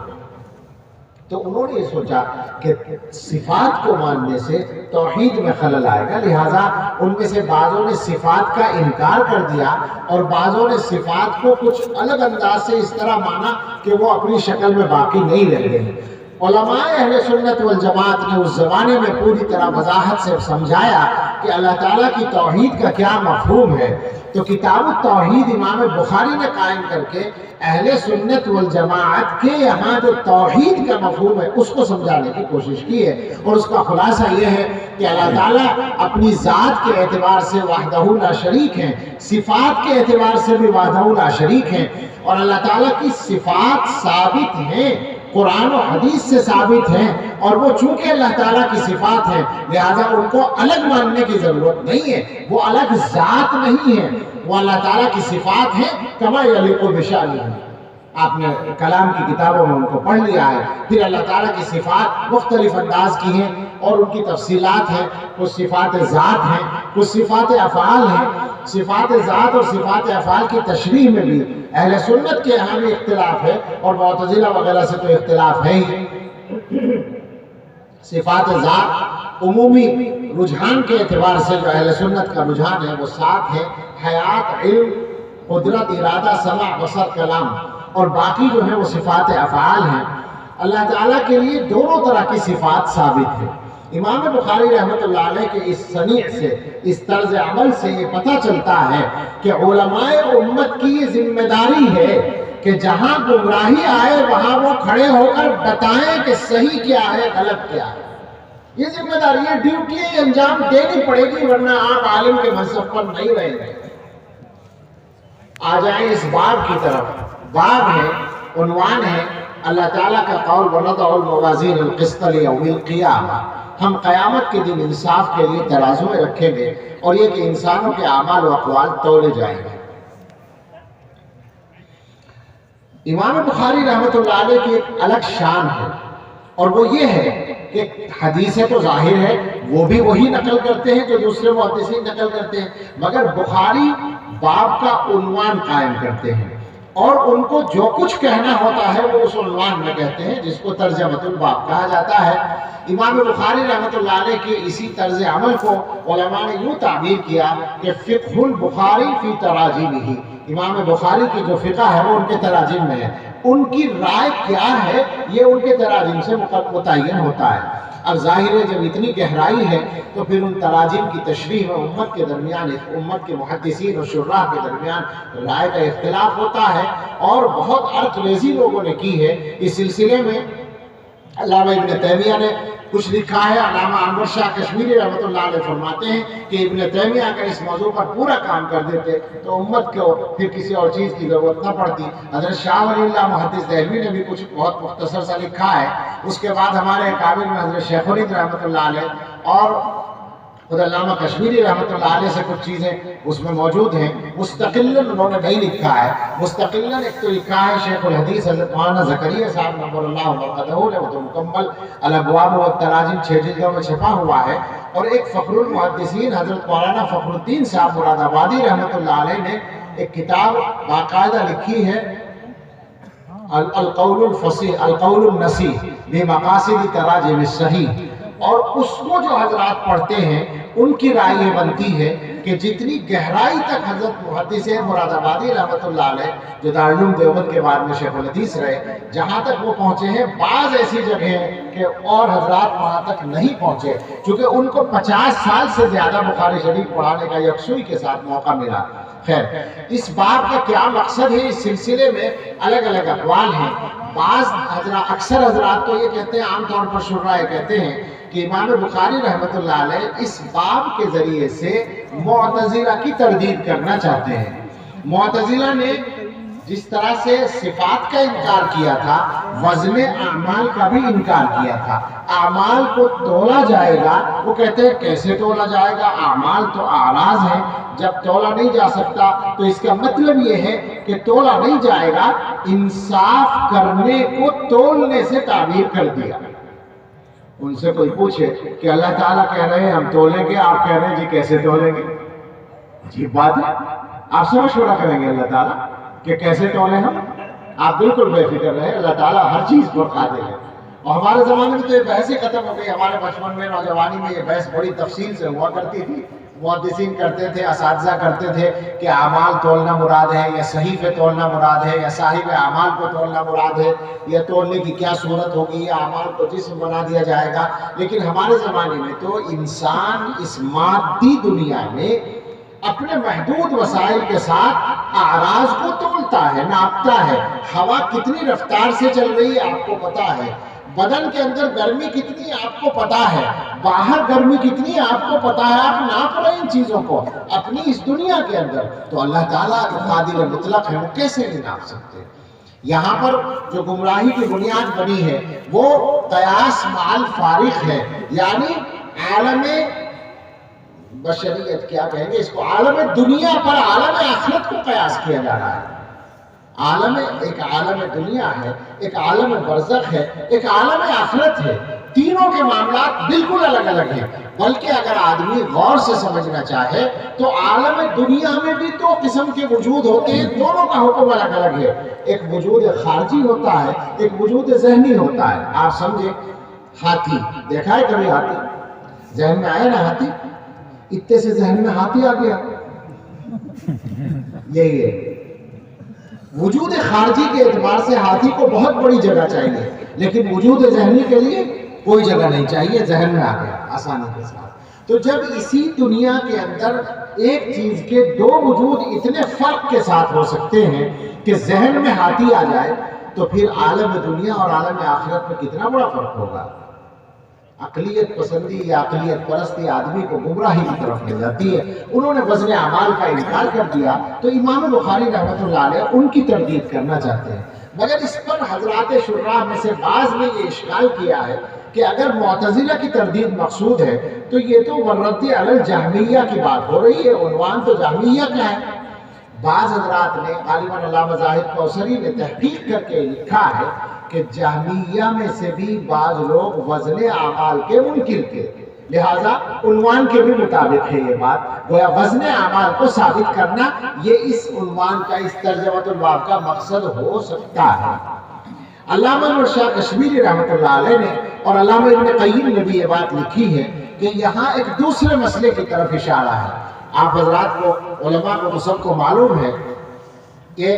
تو انہوں نے یہ سوچا کہ صفات کو ماننے سے توحید میں خلل آئے گا، لہٰذا ان میں سے بعضوں نے صفات کا انکار کر دیا اور بعضوں نے صفات کو کچھ الگ انداز سے اس طرح مانا کہ وہ اپنی شکل میں باقی نہیں رہ گئے۔ علماء اہل سنت والجماعت نے اس زمانے میں پوری طرح وضاحت سے سمجھایا کہ اللہ تعالیٰ کی توحید کا کیا مفہوم ہے۔ تو کتاب التوحید امام بخاری نے قائم کر کے اہل سنت والجماعت کے یہاں جو توحید کا مفہوم ہے اس کو سمجھانے کی کوشش کی ہے، اور اس کا خلاصہ یہ ہے کہ اللہ تعالیٰ اپنی ذات کے اعتبار سے وحدہ لا شریک ہیں، صفات کے اعتبار سے بھی وحدہ لا شریک ہیں، اور اللہ تعالیٰ کی صفات ثابت ہیں، قرآن و حدیث سے ثابت ہیں، اور وہ چونکہ اللہ تعالیٰ کی صفات ہیں لہذا ان کو الگ ماننے کی ضرورت نہیں ہے، وہ الگ ذات نہیں ہے، وہ اللہ تعالیٰ کی صفات ہیں کما یلیق بشأنہ۔ آپ نے کلام کی کتابوں میں ان کو پڑھ لیا ہے۔ پھر اللہ تعالیٰ کی صفات مختلف انداز کی ہیں اور ان کی تفصیلات ہیں، کچھ صفات ذات ہیں، کچھ صفات افعال ہیں۔ صفات ذات اور صفات افعال کی تشریح میں بھی اہل سنت کے یہاں بھی اختلاف ہے، اور معتزلہ وغیرہ سے تو اختلاف ہے ہی۔ صفات ذات عمومی رجحان کے اعتبار سے جو اہل سنت کا رجحان ہے وہ 7 ہے: حیات، علم، قدرت، ارادہ، سمع، بصر، کلام، اور باقی جو ہیں وہ صفات افعال ہیں۔ اللہ تعالیٰ کے لیے دونوں طرح کی صفات ثابت ہیں۔ امام بخاری رحمۃ اللہ علیہ کے اس صنیع سے، اس طرز عمل سے یہ پتہ چلتا ہے کہ علماء امت کی یہ ذمہ داری ہے کہ جہاں گمراہی آئے وہاں وہ کھڑے ہو کر بتائیں کہ صحیح کیا ہے، غلط کیا ہے۔ یہ ذمہ داری ہے، ڈیوٹی انجام دینی پڑے گی، ورنہ آپ عالم کے منصب پر نہیں رہیں گے۔ آ جائیں اس باب کی طرف۔ باب ہے، عنوان ہے اللہ تعالیٰ کا قول وَنَضَعُ الْمَوَازِينَ الْقِسْطَ لِيَوْمِ الْقِيَامَةِ، ہم قیامت کے دن انصاف کے لیے ترازو میں رکھیں گے، اور یہ کہ انسانوں کے اعمال و اقوال تولے جائیں گے۔ امام بخاری رحمۃ اللہ علیہ کی ایک الگ شان ہے، اور وہ یہ ہے کہ حدیثیں تو ظاہر ہے وہ بھی وہی نقل کرتے ہیں جو دوسرے محدثین نقل کرتے ہیں، مگر بخاری باب کا عنوان قائم کرتے ہیں، اور ان کو جو کچھ کہنا ہوتا ہے وہ اس عنوان میں کہتے ہیں، جس کو ترجمۃ الباب کہا جاتا ہے۔ امام بخاری رحمۃ اللہ علیہ کے اسی طرز عمل کو علماء نے یوں تعبیر کیا کہ فقہ البخاری فی تراجمہ، امام بخاری کی جو فقہ ہے وہ ان کے تراجم میں ہے، ان کی رائے کیا ہے یہ ان کے تراجم سے متعین ہوتا ہے۔ اور ظاہر ہے جب اتنی گہرائی ہے تو پھر ان تراجم کی تشریح میں امت کے درمیان، امت کے محدثین اور شراح کے درمیان رائے کا اختلاف ہوتا ہے، اور بہت عرق ریزی لوگوں نے کی ہے اس سلسلے میں۔ علامہ ابن تیمیہ نے کچھ لکھا ہے، علامہ انور شاہ کشمیری رحمۃ اللہ علیہ فرماتے ہیں کہ ابن تیمیہ اگر اس موضوع پر پورا کام کر دیتے تو امت کو پھر کسی اور چیز کی ضرورت نہ پڑتی۔ حضرت شاہ ولی اللہ محدث دہلوی نے بھی کچھ بہت مختصر سا لکھا ہے۔ اس کے بعد ہمارے اکابر میں حضرت شیخ الہند رحمۃ اللہ علیہ اور خود علامہ کشمیری رحمۃ اللہ علیہ سے کچھ چیزیں اس میں موجود ہیں۔ مستقلاً انہوں نے نہیں لکھا ہے، مستقلاً ایک تو لکھا ہے شیخ الحدیث حضرت مولانا زکریا صاحب نور اللہ مرقدہ نے، وہ تو مکمل الابواب والتراجم 6 جلدوں میں چھپا ہوا ہے، اور ایک فخر المحدثین حضرت مولانا فخر الدین صاحب مراد آبادی رحمۃ اللہ علیہ نے ایک کتاب باقاعدہ لکھی ہے، القول الفصیح القول النصیح بمقاصد تراجم الصحیح، اور اس کو جو حضرات پڑھتے ہیں ان کی رائے یہ بنتی ہے کہ جتنی گہرائی تک حضرت محدث مراد آبادی رحمۃ اللہ علیہ جو دارالعلوم دیوبند کے بعد میں شیخ الحدیث رہے، جہاں تک وہ پہنچے ہیں، بعض ایسی جگہ ہیں کہ اور حضرات وہاں تک نہیں پہنچے، چونکہ ان کو 50 سال سے زیادہ بخاری شریف پڑھانے کا یکسوئی کے ساتھ موقع ملا۔ خیر، اس باب کا کیا مقصد ہے، اس سلسلے میں الگ الگ اقوال ہیں۔ بعض حضرات، اکثر حضرات تو یہ کہتے ہیں، عام طور پر شراح یہ کہتے ہیں کہ امام بخاری رحمۃ اللہ علیہ اس باب کے ذریعے سے معتزلہ کی تردید کرنا چاہتے ہیں۔ معتزلہ نے جس طرح سے صفات کا انکار کیا تھا، وزن اعمال کا بھی انکار کیا تھا۔ اعمال کو تولا جائے گا، وہ کہتے ہیں کیسے تولا جائے گا، اعمال تو اعراض ہیں، جب تولا نہیں جا سکتا تو اس کا مطلب یہ ہے کہ تولا نہیں جائے گا، انصاف کرنے کو تولنے سے تعبیر کر دیا۔ ان سے کوئی پوچھے کہ اللہ تعالیٰ کہہ رہے ہیں ہم تولیں گے، آپ کہہ رہے ہیں جی کیسے تولیں گے؟ عجیب بات ہے، آپ سے مشورہ کریں گے اللہ تعالیٰ کہ کیسے تولیں ہم؟ آپ بالکل بے فکر رہے، اللہ تعالیٰ ہر چیز پر قادر ہے۔ اور ہمارے زمانے میں تو یہ بحث ہی ختم ہو گئی، ہمارے بچپن میں نوجوانی میں یہ بحث بڑی تفصیل سے ہوا کرتی تھی، محدثین کرتے تھے، اساتذہ کرتے تھے کہ اعمال تولنا مراد ہے یا صحیفے تولنا مراد ہے یا صاحب اعمال کو تولنا مراد ہے، یا تولنے کی کیا صورت ہوگی، یا اعمال کو جسم بنا دیا جائے گا۔ لیکن ہمارے زمانے میں تو انسان اس مادی دنیا میں اپنے محدود وسائل کے ساتھ اعراض کو تولتا ہے، ناپتا ہے۔ ہوا کتنی رفتار سے چل رہی ہے آپ کو پتا ہے، بدن کے اندر گرمی کتنی آپ کو پتا ہے، باہر گرمی کتنی آپ کو پتا ہے، آپ ناپ رہے ہیں ان چیزوں کو اپنی اس دنیا کے اندر، تو اللہ تعالیٰ جو قادر مطلق ہے وہ کیسے نہیں ناپ سکتے؟ یہاں پر جو گمراہی کی بنیاد بنی ہے وہ قیاس مع الفارق ہے، یعنی عالم بشریت کیا کہیں گے اس کو، عالم دنیا پر عالم آخرت کو قیاس کیا جا رہا ہے۔ ایک عالم دنیا ہے، ایک عالم برزخ ہے، ایک عالم آخرت ہے، تینوں کے معاملات بالکل الگ الگ ہیں۔ بلکہ اگر آدمی غور سے سمجھنا چاہے تو عالم دنیا میں بھی دو قسم کے وجود ہوتے ہیں، دونوں کا حکم الگ الگ ہے۔ ایک وجود خارجی ہوتا ہے، ایک وجود ذہنی ہوتا ہے۔ آپ سمجھے، ہاتھی دیکھا ہے کبھی؟ ہاتھی ذہن میں آیا نا، ہاتھی اتنے سے ذہن میں ہاتھی آ گیا، یہی ہے۔ وجود خارجی کے اعتبار سے ہاتھی کو بہت بڑی جگہ چاہیے، لیکن وجود ذہنی کے لیے کوئی جگہ نہیں چاہیے، ذہن میں آ گیا آسانی کے ساتھ۔ تو جب اسی دنیا کے اندر ایک چیز کے دو وجود اتنے فرق کے ساتھ ہو سکتے ہیں کہ ذہن میں ہاتھی آ جائے، تو پھر عالم دنیا اور عالم آخرت میں کتنا بڑا فرق ہوگا۔ عقلیت پسندی یا عقلیت پرستی آدمی کو گمراہی کی طرف لے جاتی ہے۔ انہوں نے وزن اعمال کا انکار کر دیا، تو امام بخاری رحمۃ اللہ علیہ ان کی تردید کرنا چاہتے ہیں۔ مگر اس پر حضرات شراح میں سے بعض نے یہ اشکال کیا ہے کہ اگر معتزلہ کی تردید مقصود ہے تو یہ تو والرد علی الجہمیہ کی بات ہو رہی ہے، عنوان تو جہمیہ کا ہے۔ بعض حضرات نے، غالباً علامہ زاہد کوثری نے تحقیق کر کے لکھا ہے کہ جہمیہ میں سے بھی بعض لوگ وزن اعمال کے منکر تھے، لہذا عنوان کے بھی مطابق ہے یہ بات، گویا وزن اعمال کو ثابت کرنا یہ اس عنوان کا، اس ترجمۃ الباب کا مقصد ہو سکتا ہے۔ علامہ انور شاہ کشمیری رحمۃ اللہ علیہ نے اور علامہ ابن قیم نے بھی یہ بات لکھی ہے کہ یہاں ایک دوسرے مسئلے کی طرف اشارہ ہے۔ آپ حضرات کو، علماء کو سب کو معلوم ہے کہ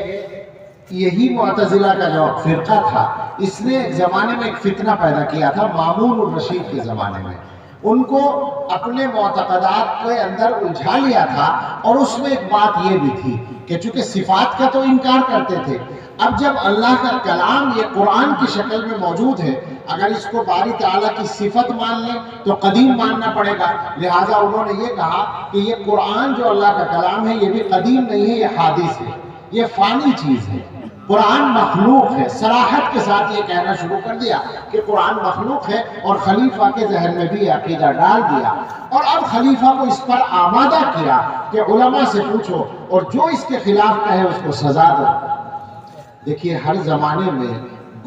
یہی معتزلہ کا جو فرقہ تھا، اس نے ایک زمانے میں ایک فتنہ پیدا کیا تھا مامون الرشید کے زمانے میں، ان کو اپنے معتقدات کے اندر الجھا لیا تھا، اور اس میں ایک بات یہ بھی تھی کہ چونکہ صفات کا تو انکار کرتے تھے، اب جب اللہ کا کلام یہ قرآن کی شکل میں موجود ہے، اگر اس کو باری تعالیٰ کی صفت مان لیں تو قدیم ماننا پڑے گا، لہٰذا انہوں نے یہ کہا کہ یہ قرآن جو اللہ کا کلام ہے یہ بھی قدیم نہیں ہے، یہ حادث ہے، یہ فانی چیز ہے، قرآن مخلوق ہے۔ صراحت کے ساتھ یہ کہنا شروع کر دیا کہ قرآن مخلوق ہے، اور خلیفہ کے ذہن میں بھی عقیدہ ڈال دیا، اور اب خلیفہ کو اس پر آمادہ کیا کہ علماء سے پوچھو اور جو اس کے خلاف کہے اس کو سزا دو۔ دیکھیے ہر زمانے میں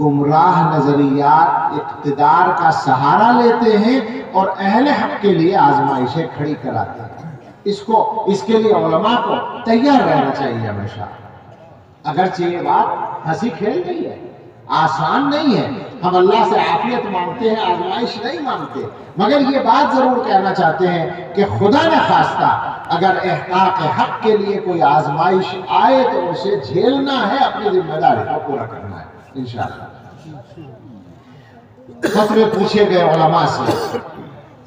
گمراہ نظریات اقتدار کا سہارا لیتے ہیں اور اہل حق کے لیے آزمائشیں کھڑی کراتے ہیں۔ اس کے لیے علماء کو تیار رہنا چاہیے ہمیشہ۔ اگرچہ یہ بات ہنسی کھیل نہیں ہے، آسان نہیں ہے، ہم اللہ سے عافیت مانگتے ہیں، آزمائش نہیں مانگتے، مگر یہ بات ضرور کہنا چاہتے ہیں کہ خدا نہ خواستہ اگر احقاق حق کے لیے کوئی آزمائش آئے تو اسے جھیلنا ہے، اپنی ذمہ داری کو پورا کرنا ہے انشاءاللہ۔ فتوے پوچھے گئے علماء سے،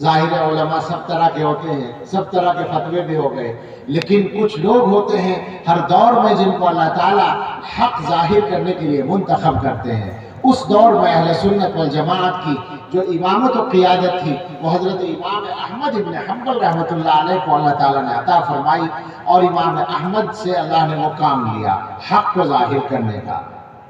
ظاہر ہے علماء سب طرح کے ہوتے ہیں، سب طرح کے فتوے بھی ہو گئے، لیکن کچھ لوگ ہوتے ہیں ہر دور میں جن کو اللہ تعالیٰ حق ظاہر کرنے کے لیے منتخب کرتے ہیں۔ اس دور میں اہل سنت والجماعت کی جو امامت و قیادت تھی وہ حضرت امام احمد ابن حنبل رحمۃ اللہ علیہ کو اللہ تعالیٰ نے عطا فرمائی، اور امام احمد سے اللہ نے وہ کام لیا حق کو ظاہر کرنے کا۔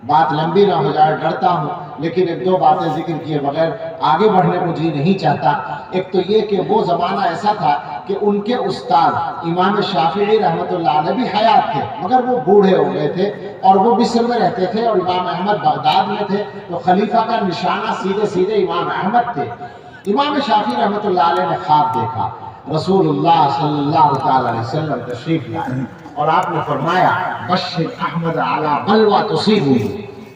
بات لمبی نہ ہو جائے ڈرتا ہوں، لیکن ایک دو باتیں ذکر کیے بغیر آگے بڑھنے کو جی نہیں چاہتا۔ ایک تو یہ کہ وہ زمانہ ایسا تھا کہ ان کے استاد امام شافعی رحمۃ اللہ علیہ بھی حیات تھے، مگر وہ بوڑھے ہو گئے تھے اور وہ مصر میں رہتے تھے، اور امام احمد بغداد میں تھے، تو خلیفہ کا نشانہ سیدھے سیدھے امام احمد تھے۔ امام شافعی رحمۃ اللہ علیہ نے خواب دیکھا، رسول اللہ صلی اللہ تعالی علیہ وسلم تشریف لائے اور آپ نے فرمایا بشر احمد علی بلوى تصیبہ،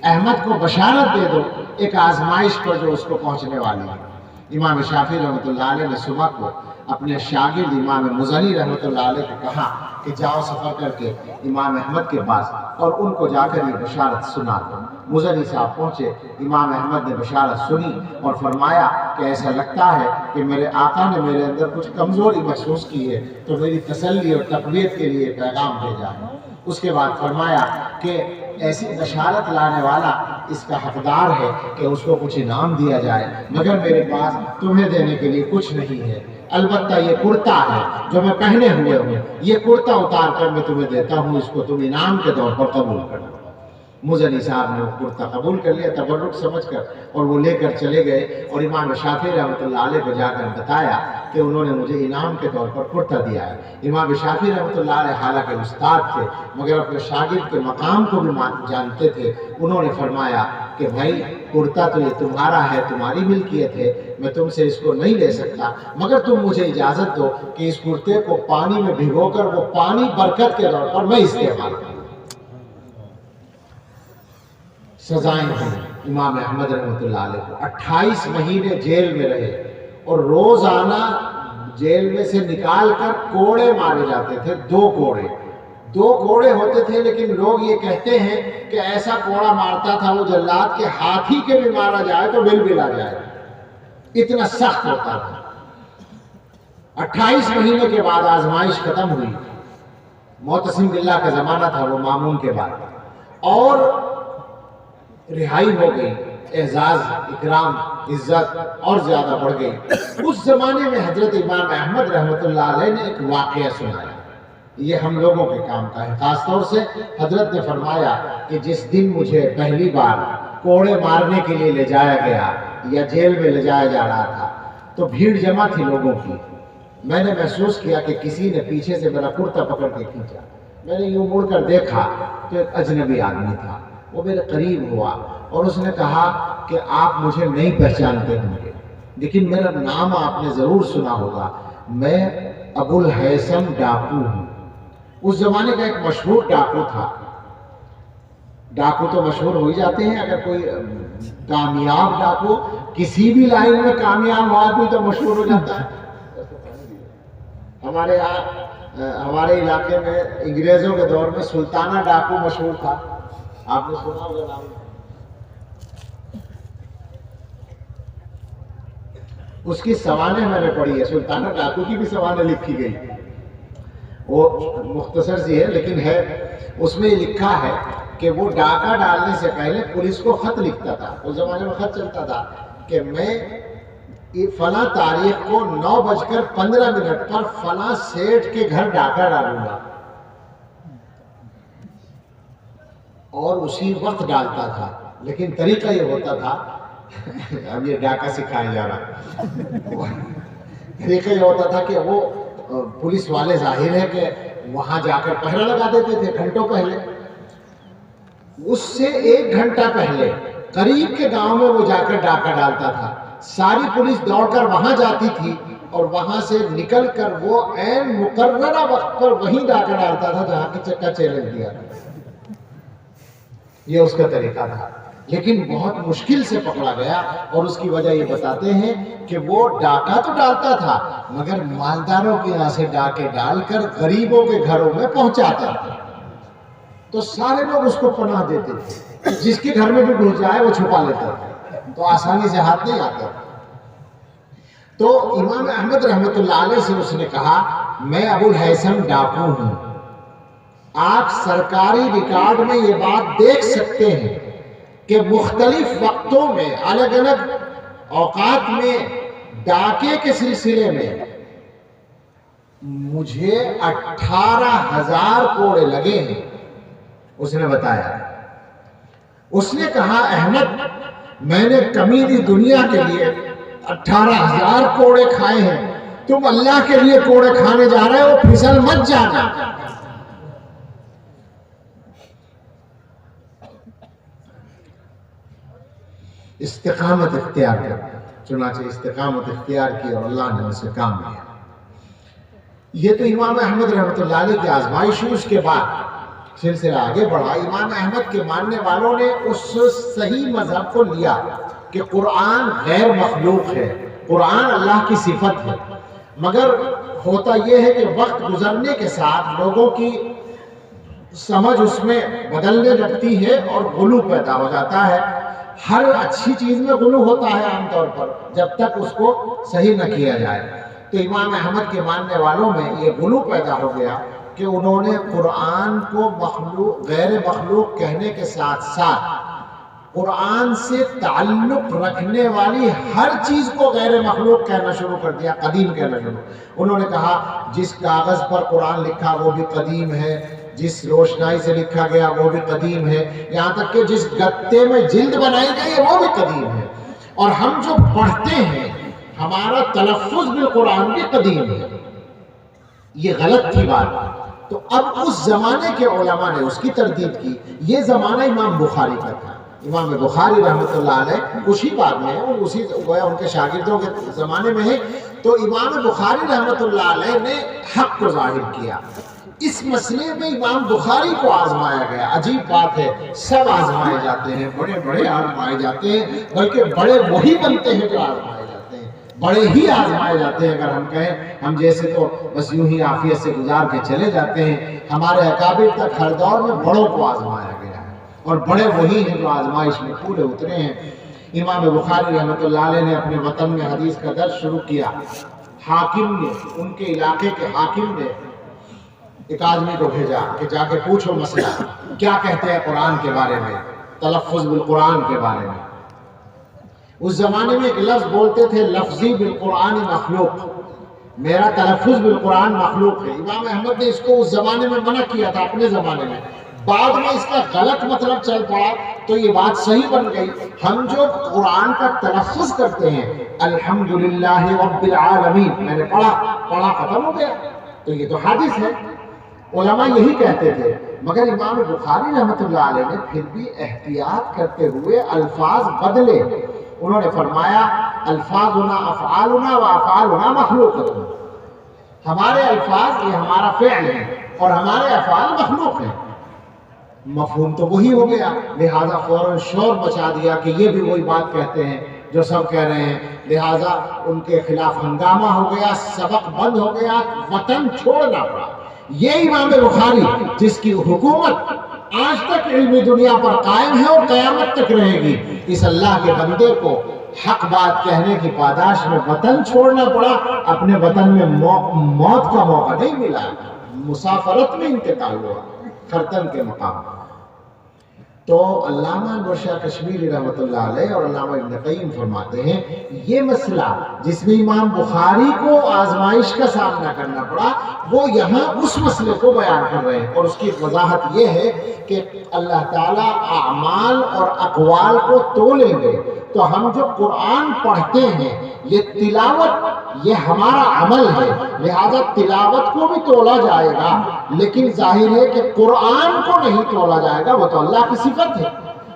احمد کو بشارت دے دو ایک آزمائش پر جو اس کو پہنچنے والی ہے۔ امام شافعی رحمۃ اللہ علیہ نے صبح کو اپنے شاگرد امام مزنی رحمۃ اللہ علیہ کو کہا کہ جاؤ سفر کر کے امام احمد کے پاس اور ان کو جا کر یہ بشارت سنا دو۔ مزنی صاحب پہنچے، امام احمد نے بشارت سنی اور فرمایا کہ ایسا لگتا ہے کہ میرے آقا نے میرے اندر کچھ کمزوری محسوس کی ہے، تو میری تسلی اور تقویت کے لیے پیغام بھیجا ہے۔ اس کے بعد فرمایا کہ ایسی بشارت لانے والا اس کا حقدار ہے کہ اس کو کچھ انعام دیا جائے، مگر میرے پاس تمہیں دینے کے لیے کچھ نہیں ہے، البتہ یہ کرتا ہے جو میں پہنے ہوئے ہوں، یہ کرتا اتار کر میں تمہیں دیتا ہوں، اس کو تم انعام کے طور پر قبول کرو۔ مزنی صاحب نے وہ کرتا قبول کر لیا تبرک سمجھ کر، اور وہ لے کر چلے گئے اور امام شافعی رحمۃ اللہ علیہ کو جا کر بتایا کہ انہوں نے مجھے انعام کے طور پر کرتا دیا ہے۔ امام شافعی رحمۃ اللہ علیہ حالانکہ استاد تھے مگر اپنے شاگرد کے مقام کو بھی جانتے تھے، انہوں نے فرمایا کہ بھائی کرتا تو یہ تمہارا ہے، تمہاری ملکیت ہے، میں تم سے اس کو نہیں لے سکتا، مگر تم مجھے اجازت دو کہ اس کرتے کو پانی میں بھگو کر وہ پانی برکت کے طور پر میں استعمال کروں۔ سزائیں ہیں امام احمد رحمۃ اللہ علیہ کو، 28 مہینے جیل میں رہے اور روزانہ جیل میں سے نکال کر کوڑے مارے جاتے تھے، دو کوڑے ہوتے تھے، لیکن لوگ یہ کہتے ہیں کہ ایسا کوڑا مارتا تھا وہ جلاد کے ہاتھی کے بھی مارا جائے تو بل آ جائے، اتنا سخت ہوتا تھا۔ 28 مہینے کے بعد آزمائش ختم ہوئی، معتصم باللہ کا زمانہ تھا وہ مامون کے بعد، اور رہائی ہو گئی، اعزاز اکرام عزت اور زیادہ بڑھ گئی۔ اس زمانے میں حضرت امام احمد رحمۃ اللہ علیہ نے ایک واقعہ سنایا، یہ ہم لوگوں کے کام کا ہے، خاص طور سے حضرت نے فرمایا کہ جس دن مجھے پہلی بار کوڑے مارنے کے لیے لے جایا گیا یا جیل میں لے جایا جا رہا تھا تو بھیڑ جمع تھی لوگوں کی، میں نے محسوس کیا کہ کسی نے پیچھے سے میرا کرتا پکڑ کے کھینچا، میں نے یوں مڑ کر دیکھا تو ایک اجنبی آدمی تھا، وہ میرے قریب ہوا اور اس نے کہا کہ آپ مجھے نہیں پہچانتے ہوں گے لیکن میرا نام آپ نے ضرور سنا ہوگا، میں ابو الہیثم ڈاکو ہوں۔ اس زمانے کا ایک مشہور ڈاکو تھا، ڈاکو تو مشہور ہو ہی جاتے ہیں، اگر کوئی کامیاب ڈاکو کسی بھی لائن میں کامیاب ہوا تو مشہور ہو جاتا ہے۔ ہمارے یہاں ہمارے علاقے میں انگریزوں کے دور میں سلطانہ ڈاکو مشہور تھا، آپ نے سنا ہوگا نام۔ اس کی سوانح میں نے پڑھی ہے، سلطانہ ڈاکو کی بھی سوانح لکھی گئی، وہ مختصر سی ہے لیکن ہے، اس میں یہ لکھا ہے کہ وہ ڈاکہ ڈالنے سے پہلے پولیس کو خط لکھتا تھا، اس زمانے میں خط چلتا تھا کہ میں فلاں تاریخ کو 9:15 پر فلاں سیٹھ کے گھر ڈاکہ ڈالوں گا، اور اسی وقت ڈالتا تھا۔ لیکن طریقہ یہ ہوتا تھا، اب یہ ڈاکہ سکھایا جا رہا، طریقہ یہ ہوتا تھا کہ وہ پولیس والے ظاہر ہے کہ وہاں جا کر پہرا لگا دیتے تھے گھنٹوں پہلے، اس سے 1 گھنٹہ پہلے قریب کے گاؤں میں وہ جا کر ڈاکہ ڈالتا تھا، ساری پولیس دوڑ کر وہاں جاتی تھی اور وہاں سے نکل کر وہ عین مقررہ وقت پر وہیں ڈاکہ ڈالتا تھا جہاں کی چکا چیلنج دیا تھا۔ یہ اس کا طریقہ تھا، لیکن بہت مشکل سے پکڑا گیا، اور اس کی وجہ یہ بتاتے ہیں کہ وہ ڈاکہ تو ڈالتا تھا مگر مالداروں کے یہاں سے ڈاکے ڈال کر غریبوں کے گھروں میں پہنچاتا تھا، تو سارے لوگ اس کو پناہ دیتے تھے، جس کے گھر میں بھی گھس جائے وہ چھپا لیتا تھا، تو آسانی سے ہاتھ نہیں آتا۔ تو امام احمد رحمۃ اللہ علیہ سے اس نے کہا، میں ابو الہیثم ڈاکو ہوں، آپ سرکاری ریکارڈ میں یہ بات دیکھ سکتے ہیں کہ مختلف وقتوں میں الگ الگ اوقات میں ڈاکے کے سلسلے میں مجھے 18,000 کوڑے لگے ہیں، اس نے بتایا۔ اس نے کہا، احمد میں نے کمیلی دنیا کے لیے 18,000 کوڑے کھائے ہیں، تم اللہ کے لیے کوڑے کھانے جا رہے ہو، پھسل مت جانا۔ استقامت اختیار کر، چنانچہ استقامت اختیار کی اور اللہ نے اسے کام لیا۔ یہ تو امام احمد رحمۃ اللہ علیہ کی آزمائش ہوئی، اس کے بعد سلسلہ آگے بڑھا۔ امام احمد کے ماننے والوں نے اس صحیح مذہب کو لیا کہ قرآن غیر مخلوق ہے، قرآن اللہ کی صفت ہے، مگر ہوتا یہ ہے کہ وقت گزرنے کے ساتھ لوگوں کی سمجھ اس میں بدلنے لگتی ہے اور غلو پیدا ہو جاتا ہے۔ ہر اچھی چیز میں غلو ہوتا ہے عام طور پر، جب تک اس کو صحیح نہ کیا جائے۔ تو امام احمد کے ماننے والوں میں یہ غلو پیدا ہو گیا کہ انہوں نے قرآن کو مخلوق غیر مخلوق کہنے کے ساتھ ساتھ قرآن سے تعلق رکھنے والی ہر چیز کو غیر مخلوق کہنا شروع کر دیا، قدیم کہنا شروع۔ انہوں نے کہا جس کاغذ پر قرآن لکھا وہ بھی قدیم ہے، جس روشنائی سے لکھا گیا وہ بھی قدیم ہے، یہاں تک کہ جس گتے میں جلد بنائی گئی ہے وہ بھی قدیم ہے، اور ہم جو پڑھتے ہیں ہمارا تلفظ بالقرآن بھی قدیم ہے۔ یہ غلط تھی بات۔ تو اب اس زمانے کے علماء نے اس کی تردید کی۔ یہ زمانہ امام بخاری کا تھا، امام بخاری رحمۃ اللہ علیہ اسی بات میں ہے، اسی گویا ان کے شاگردوں کے زمانے میں ہے۔ تو امام بخاری رحمۃ اللہ علیہ نے حق کو ظاہر کیا۔ اس مسئلے میں امام بخاری کو آزمایا گیا۔ عجیب بات ہے، سب آزمائے جاتے ہیں، بڑے بڑے آزمائے جاتے ہیں، بلکہ بڑے وہی بنتے ہیں جو آزمائے جاتے ہیں، بڑے ہی آزمائے جاتے ہیں۔ اگر ہم کہیں ہم جیسے تو بس یوں ہی عافیت سے گزار کے چلے جاتے ہیں، ہمارے اکابر تک ہر دور میں بڑوں کو آزمایا گیا ہے، اور بڑے وہی ہیں جو آزمائش میں پورے اترے ہیں۔ امام بخاری رحمۃ اللہ علیہ نے اپنے وطن میں حدیث کا درس شروع کیا۔ حاکم نے، ان کے علاقے کے حاکم نے ایک آدمی کو بھیجا کہ جا کے پوچھو مسئلہ کیا کہتے ہیں قرآن کے بارے میں، تلفظ بالقرآن کے بارے میں۔ اس زمانے میں ایک لفظ بولتے تھے، لفظی بالقرآن مخلوق، میرا تلفظ بالقرآن مخلوق ہے۔ امام احمد نے اس کو اس زمانے میں منع کیا تھا، اپنے زمانے میں۔ بعد میں اس کا غلط مطلب چل پڑا تو یہ بات صحیح بن گئی۔ ہم جو قرآن کا تلفظ کرتے ہیں الحمدللہ رب العالمین، میں نے پڑھا ختم ہو گیا، تو یہ تو حدیث ہے، علماء یہی کہتے تھے۔ مگر امام بخاری رحمۃ اللہ علیہ نے پھر بھی احتیاط کرتے ہوئے الفاظ بدلے۔ انہوں نے فرمایا الفاظنا افعالنا و افعالنا مخلوقۃ، ہمارے الفاظ یہ ہمارا فعل ہے اور ہمارے افعال مخلوق ہیں۔ مفہوم تو وہی ہو گیا، لہذا فوراً شور مچا دیا کہ یہ بھی وہی بات کہتے ہیں جو سب کہہ رہے ہیں، لہذا ان کے خلاف ہنگامہ ہو گیا، سبق بند ہو گیا، وطن چھوڑنا پڑا۔ یہ امام بخاری جس کی حکومت آج تک علمی دنیا پر قائم ہے اور قیامت تک رہے گی، اس اللہ کے بندے کو حق بات کہنے کی پاداش میں وطن چھوڑنا پڑا، اپنے وطن میں موت کا موقع نہیں ملا، مسافرت میں انتقال ہوا خرطن کے مقام۔ تو علامہ انور شاہ کشمیری رحمۃ اللہ علیہ اور علامہ ابن قیم فرماتے ہیں یہ مسئلہ جس میں امام بخاری کو آزمائش کا سامنا کرنا پڑا، وہ یہاں اس مسئلے کو بیان کر رہے ہیں، اور اس کی وضاحت یہ ہے کہ اللہ تعالیٰ اعمال اور اقوال کو تولیں گے۔ تو ہم جو قرآن پڑھتے ہیں یہ تلاوت یہ ہمارا عمل ہے، لہذا تلاوت کو بھی تولا جائے گا، لیکن ظاہر ہے کہ قرآن کو نہیں تولا جائے گا، وہ تو اللہ کی صفت ہے۔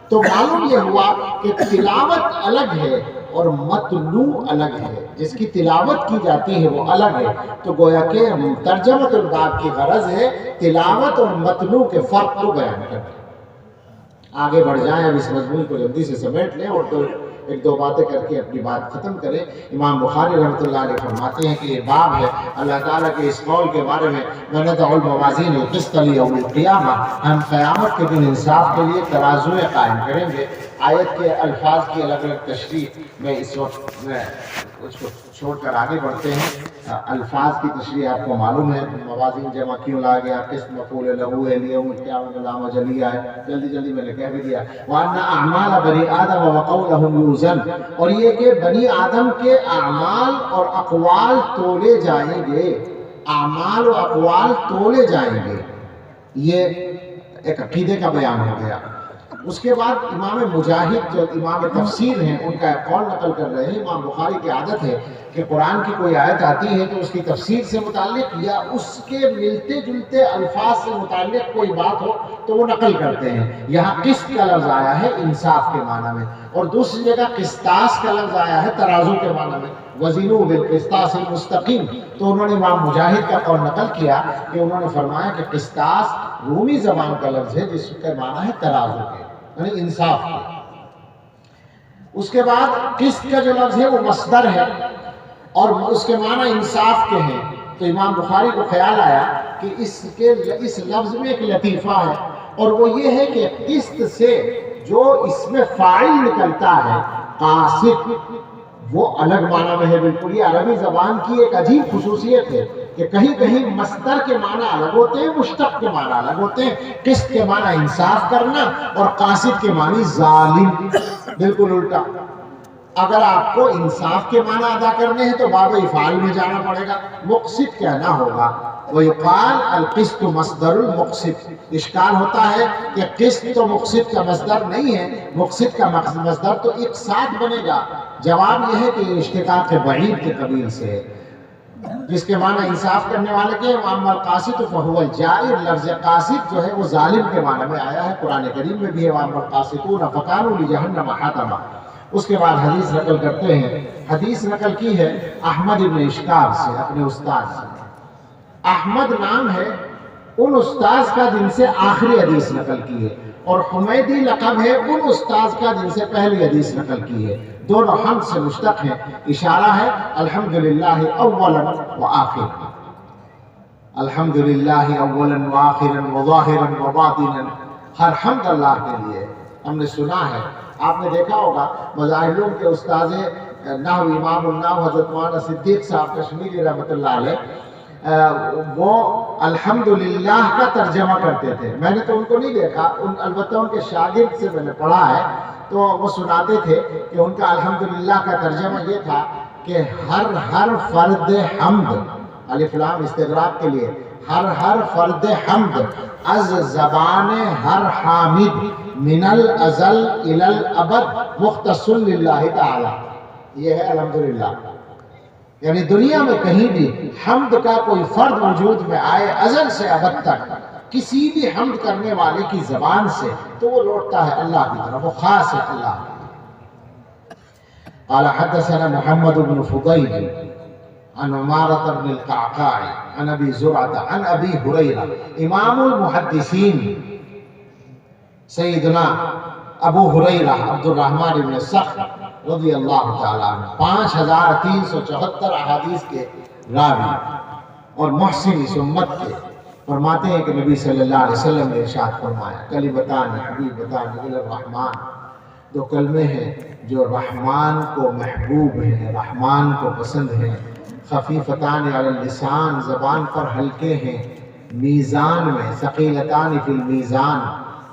تو معلوم یہ ہوا کہ تلاوت الگ ہے اور متلو الگ ہے، جس کی تلاوت کی جاتی ہے وہ الگ ہے۔ تو گویا کہ ترجمۃ الباب کی غرض ہے تلاوت اور متلو کے فرق کو بیان کرنا۔ آگے بڑھ جائیں، اب اس مضمون کو جلدی سے سمیٹ لیں اور تو ایک دو باتیں کر کے اپنی بات ختم کریں۔ امام بخاری رحمۃ اللہ علیہ فرماتے ہیں کہ یہ باب ہے اللہ تعالیٰ کے اس قول کے بارے میں وَنَضَعُ الْمَوَازِينَ الْقِسْطَ لِيَوْمِ الْقِيَامَةِ، ہم قیامت کے دن انصاف کے لیے ترازویں قائم کریں گے۔ آیت کے الفاظ کی الگ الگ تشریح میں اس وقت میں اس کو چھوڑ کر آگے بڑھتے ہیں۔ الفاظ کی تشریح آپ کو معلوم ہے، موازین جمع کیوں لا گیا، قسط مفعول لہو ہے، لیوم القیامۃ علامہ جلیہ ہے، جلدی میں نے کہہ بھی دیا۔ وَأَنَّ أَعْمَالَ بَنِي آدَمَ وَقَوْلَهُمْ يُوزَنُ، اور یہ کہ بنی آدم کے اعمال اور اقوال تولے جائیں گے، اعمال و اقوال تولے جائیں گے۔ یہ ایک عقیدے کا بیان ہو گیا۔ اس کے بعد امام مجاہد جو امام تفسیر ہیں ان کا ایک قول نقل کر رہے ہیں۔ امام بخاری کی عادت ہے کہ قرآن کی کوئی آیت آتی ہے تو اس کی تفسیر سے متعلق یا اس کے ملتے جلتے الفاظ سے متعلق کوئی بات ہو تو وہ نقل کرتے ہیں۔ یہاں قسط کا لفظ آیا ہے انصاف کے معنی میں، اور دوسری جگہ قسطاس کا لفظ آیا ہے ترازو کے معنی میں، وزنوا بالقسطاس المستقیم۔ تو انہوں نے امام مجاہد کا قول نقل کیا کہ انہوں نے فرمایا کہ قسطاس رومی زبان کا لفظ ہے جس کا معنی ہے ترازو کے، یعنی انصاف کے۔ اس کے بعد قسط کا جو لفظ ہے وہ مصدر ہے اور اس کے معنی انصاف کے ہیں۔ تو امام بخاری کو خیال آیا کہ اس لفظ میں ایک لطیفہ ہے، اور وہ یہ ہے کہ قسط سے جو اس میں فاعل نکلتا ہے قاسط، وہ الگ معنی میں ہے بالکل۔ یہ عربی زبان کی ایک عجیب خصوصیت ہے کہ کہیں کہیں مصدر کے معنی الگ ہوتے ہیں، مشتق کے معنی الگ ہوتے ہیں۔ قسط کے معنی انصاف کرنا اور قاسط کے معنی ظالم، بالکل الٹا۔ اگر آپ کو انصاف کے معنی ادا کرنے ہیں تو باب افعال میں جانا پڑے گا، مقسط کہنا ہوگا۔ وَيُقَالُ الْقِسْطُ مَصْدَرُ الْمُقْسِطِ، اشکال ہوتا ہے کہ قسط تو مقسط کا مصدر نہیں ہے، مقسط کا مصدر تو اقساط بنے گا۔ جواب یہ ہے کہ یہ اشتقاق بعید کے قبیل سے ہے، جس کے معنی انصاف کرنے والے کے۔ وَأَمَّا الْقَاسِطُ فَهُوَ الْجَائِرُ، لفظ قاسط جو ہے وہ ظالم کے معنی میں آیا ہے، قرآن کریم میں بھی ہے وَأَمَّا الْقَاسِطُونَ فَكَانُوا لِجَهَنَّمَ حَطَبًا۔ اس کے بعد حدیث نقل کرتے ہیں، حدیث نقل کی ہے احمد ابن اشکاب سے، اپنے استاد سے۔ احمد نام ہے ان استاذ کا جن سے آخری حدیث نقل کی ہے، اور حمیدی لقب ہے ان استاذ کا جن سے پہلی حدیث نقل کی ہے۔ دونوں حمد سے مشتق ہیں، اشارہ ہے الحمدللہ اولا و آخرا، الحمدللہ اولا و آخرا و ظاہرا و باطنا، ہر حمد اللہ کے لیے۔ ہم نے سنا ہے، آپ نے دیکھا ہوگا مظاہر کے استاذ نحو امام النحو حضرت مولانا صدیق صاحب کشمیری رحمۃ اللہ علیہ، وہ الحمدللہ کا ترجمہ کرتے تھے۔ میں نے تو ان کو نہیں دیکھا، البتہ ان کے شاگرد سے میں نے پڑھا ہے، تو وہ سناتے تھے کہ ان کا الحمدللہ کا ترجمہ یہ تھا کہ ہر فرد حمد، الف لام استغراق کے لیے، ہر فرد حمد از زبان ہر حامد من الازل الی الابد مختص للہ تعالی۔ یہ ہے الحمدللہ، یعنی دنیا میں کہیں بھی حمد کا کوئی فرد وجود میں آئے ازل سے ابد تک، کسی بھی حمد کرنے والے کی زبان سے، تو وہ لوٹتا ہے اللہ کی طرف، وہ خاص ہے اللہ کی۔ قال حدثنا محمد بن فضيل عن عمارة بن القعقاع عن ابي زرعة عن ابي هريرة، امام المحدثین سیدنا ابو ہریرہ عبد الرحمن بن صخر رضی اللہ تعالیٰ عنہ، 5374 احادیث کے راوی اور محسن اس امت کے، فرماتے ہیں کہ نبی صلی اللہ علیہ وسلم نے ارشاد فرمایا کلمتان حبیبتان الی الرحمن دو کلمے ہیں جو رحمان کو محبوب ہیں، رحمان کو پسند ہیں، خفیفتان علی اللسان، زبان پر ہلکے ہیں، میزان میں ثقیلتان فی المیزان،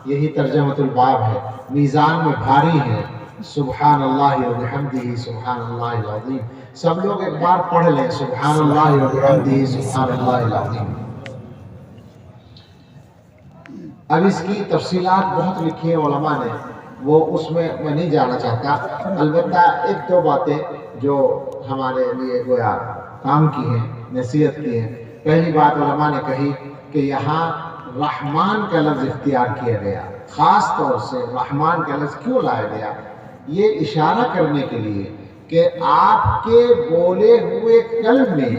یہی ترجمۃ الباب ہے، میزان میں بھاری ہے۔ سبحان اللہ و بحمدہ سبحان اللہ العظیم، سب لوگ ایک بار پڑھ لیں، سبحان اللہ و بحمدہ سبحان اللہ العظیم۔ اب اس کی تفصیلات بہت لکھی ہیں علماء نے، وہ اس میں نہیں جانا چاہتا، البتہ ایک دو باتیں جو ہمارے لیے گویا کام کی ہیں، نصیحت کی ہیں۔ پہلی بات علماء نے کہی کہ یہاں رحمان کا لفظ اختیار کیا گیا، خاص طور سے رحمان کا لفظ کیوں لایا گیا؟ یہ اشارہ کرنے کے لیے کہ آپ کے بولے ہوئے کلمے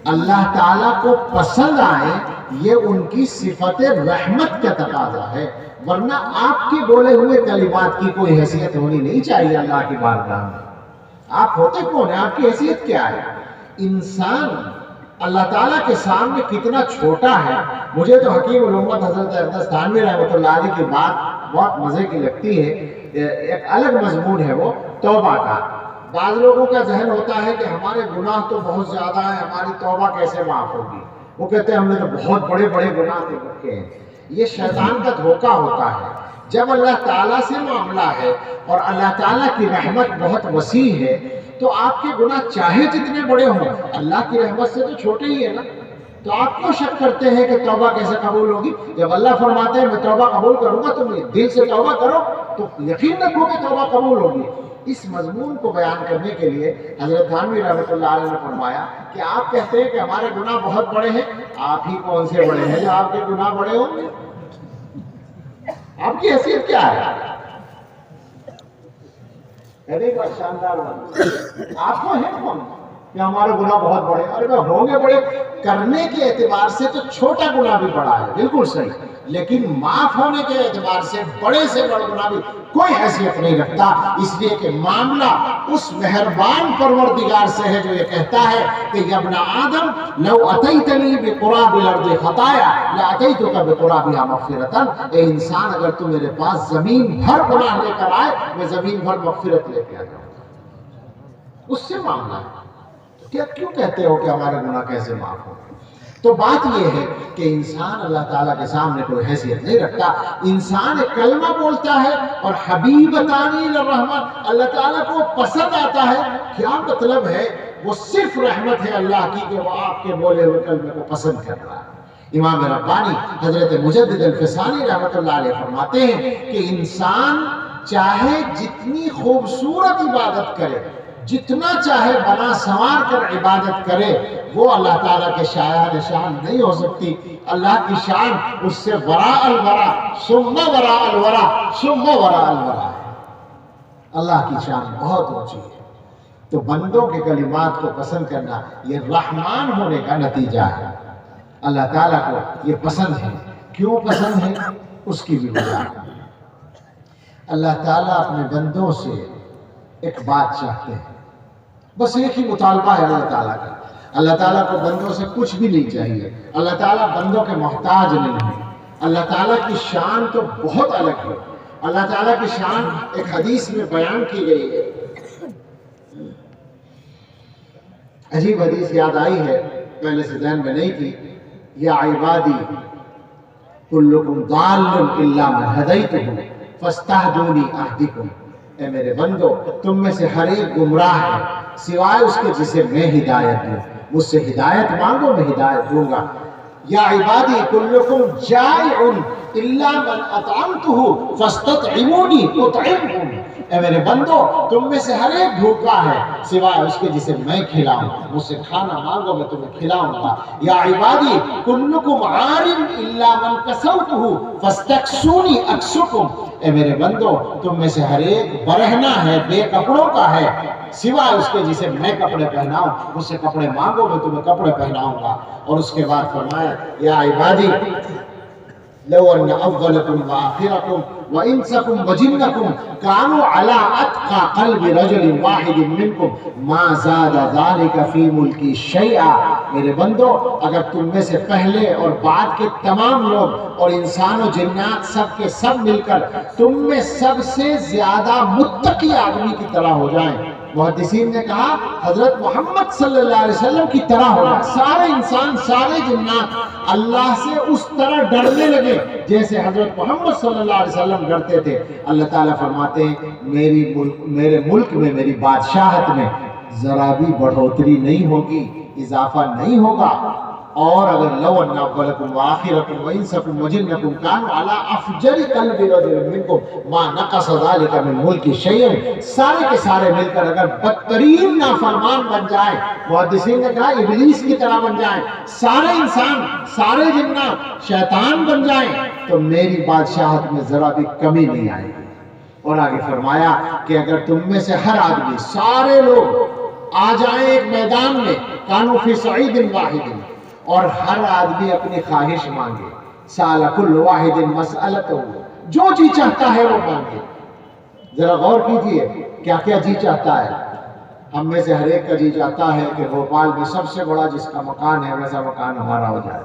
اللہ تعالیٰ کو پسند آئے، یہ ان کی صفت رحمت کا تقاضا ہے، ورنہ آپ کے بولے ہوئے کلمات کی کوئی حیثیت ہونی نہیں چاہیے اللہ کی بارگاہ میں۔ آپ ہوتے کون ہیں؟ آپ کی حیثیت کیا ہے؟ انسان اللہ تعالیٰ کے سامنے کتنا چھوٹا ہے۔ مجھے تو حکیم الامت حضرت اقدس تھانوی رحمۃ اللہ علیہ کی بات بہت مزے کی لگتی ہے۔ ایک الگ مضمون ہے وہ توبہ کا۔ بعض لوگوں کا ذہن ہوتا ہے کہ ہمارے گناہ تو بہت زیادہ ہیں، ہماری توبہ کیسے معاف ہوگی؟ وہ کہتے ہیں ہم نے تو بہت بڑے بڑے گناہ کر رکھے ہیں۔ یہ شیطان کا دھوکہ ہوتا ہے۔ جب اللہ تعالیٰ سے معاملہ ہے اور اللہ تعالیٰ کی رحمت بہت وسیع ہے تو آپ کے گناہ چاہے جتنے بڑے ہوں اللہ کی رحمت سے تو چھوٹے ہی ہیں نا۔ تو آپ کیوں شک کرتے ہیں کہ توبہ کیسے قبول ہوگی؟ جب اللہ فرماتے ہیں میں توبہ قبول کروں گا، تم دل سے توبہ کرو تو یقین رکھو کہ توبہ قبول ہوگی۔ اس مضمون کو بیان کرنے کے لیے حضرت تھانوی رحمۃ اللہ علیہ نے فرمایا کہ آپ کہتے ہیں کہ ہمارے گناہ بہت بڑے ہیں، آپ ہی کون سے بڑے ہیں جو آپ کے گناہ بڑے ہوں گے؟ آپ کی حیثیت کیا ہے؟ شاندار آپ کو ہے کون کہ ہمارے گناہ بہت بڑے؟ ارے میں ہوں گے بڑے، کرنے کے اعتبار سے تو چھوٹا گناہ بھی بڑا ہے، بالکل صحیح، لیکن معاف ہونے کے اعتبار سے بڑے سے بڑا گناہ بھی کوئی حیثیت نہیں رکھتا، اس لیے کہ معاملہ اس مہربان پروردگار سے ہے جو یہ کہتا ہے کہ یا ابن آدم لو اتیتنی بقراب الارض خطایا لاتیتک بقرابها مغفرۃ، اے انسان اگر تو میرے پاس زمین بھر گناہ لے کر آئے میں زمین بھر مغفرت لے کے آ جاؤں گا۔ اس سے معاملہ ہے، کیا کیوں کہتے ہو کہ ہمارے گناہ کیسے معاف ہو؟ تو بات یہ ہے کہ انسان اللہ تعالیٰ کے سامنے کوئی حیثیت نہیں رکھتا۔ انسان ایک کلمہ بولتا ہے اور حبیبتانی للرحمن، اللہ تعالیٰ کو پسند آتا ہے۔ کیا مطلب ہے؟ وہ صرف رحمت ہے اللہ کی کہ وہ آپ کے بولے ہوئے کلمے کو پسند کر رہا ہے۔ امام ربانی حضرت مجدد الفسانی رحمۃ اللہ علیہ فرماتے ہیں کہ انسان چاہے جتنی خوبصورت عبادت کرے، جتنا چاہے بنا سنوار کر عبادت کرے، وہ اللہ تعالیٰ کے شایان شان نہیں ہو سکتی۔ اللہ کی شان اس سے وراء الورا ثم وراء الورا ثم وراء الورا ہے۔ اللہ کی شان بہت اونچی ہے۔ تو بندوں کے کلمات کو پسند کرنا یہ رحمان ہونے کا نتیجہ ہے۔ اللہ تعالیٰ کو یہ پسند ہے۔ کیوں پسند ہے؟ اس کی بھی وجہ ہے۔ اللہ تعالیٰ اپنے بندوں سے ایک بات چاہتے ہیں، بس ایک ہی مطالبہ ہے اللہ تعالیٰ کا۔ اللہ تعالیٰ کو بندوں سے کچھ بھی نہیں چاہیے، اللہ تعالیٰ بندوں کے محتاج نہیں ہے۔ اللہ تعالیٰ کی شان تو بہت الگ ہے۔ اللہ تعالیٰ کی شان ایک حدیث میں بیان کی گئی ہے، عجیب حدیث یاد آئی ہے، پہلے سے ذہن میں نہیں تھی۔ یا عبادی کلکم ضال الا من ہدیتہ فاستہدونی اہدکم، اے میرے بندو تم میں سے ہر ایک گمراہ ہے سوائے اس کے جسے میں ہدایت دوں، مجھ سے ہدایت مانگو میں ہدایت دوں گا۔ یا عبادی کلکم جائع الا من اطعمتہ فاستطعمونی اطعمکم، اے میرے بندو تم میں سے ہر ایک بھوکا ہے سوائے اس کے جسے میں کھلاؤں، مجھ سے کھانا مانگو میں تمہیں کھلاؤں گا۔ یا عبادی کلکم عار الا من کسوتہ فاستکسونی اکسکم، اے میرے بندو تم میں سے ہر ایک برہنہ ہے، بے کپڑوں کا ہے سوائے اس کے جسے میں کپڑے پہناؤں، مجھ سے کپڑے مانگو میں تمہیں کپڑے پہناؤں گا۔ اور اس کے بعد فرمایا یا عبادی لو ان اولکم وآخرکم وإنسكم وجنكم كانوا على أتقى قلب رجل واحد منكم ما زاد ذلك في ملكي شيئا. میرے بندو، اگر تم میں سے پہلے اور بعد کے تمام لوگ اور انسان و جنات سب کے سب مل کر تم میں سب سے زیادہ متقی آدمی کی طرح ہو جائیں، محدثین نے کہا حضرت محمد صلی اللہ علیہ وسلم کی طرح ہو جائے، سارے انسان سارے جنات اللہ سے اس طرح ڈرنے لگے جیسے حضرت محمد صلی اللہ علیہ وسلم ڈرتے تھے. اللہ تعالیٰ فرماتے ہیں میرے ملک میں، میری بادشاہت میں ذرا بھی بڑھوتری نہیں ہوگی، اضافہ نہیں ہوگا. اور اگر لو ان اولکم وآخرکم وانسکم وجنکم كانوا على افجر قلب رجل منکم ما نقص ذلك من ملک شیئا، سارے کے سارے مل کر اگر بدترین نافرمان بن جائیں، محدثین نے کہا ابلیس کی طرح بن جائیں، سارے انسان سارے جنات شیطان بن جائیں، تو میری بادشاہت میں ذرا بھی کمی نہیں آئے گی. اور آگے فرمایا کہ اگر تم میں سے ہر آدمی سارے لوگ آ جائیں ایک میدان میں، کانوا فی صعید واحد، اور ہر آدمی اپنی خواہش مانگے، سأل کل واحد مسألته، جو جی چاہتا ہے وہ مانگے. ذرا غور کیجئے کیا کیا جی چاہتا ہے. ہم میں سے ہر ایک کا جی چاہتا ہے کہ بھوپال میں سب سے بڑا جس کا مکان ہے ویسا مکان ہمارا ہو جائے.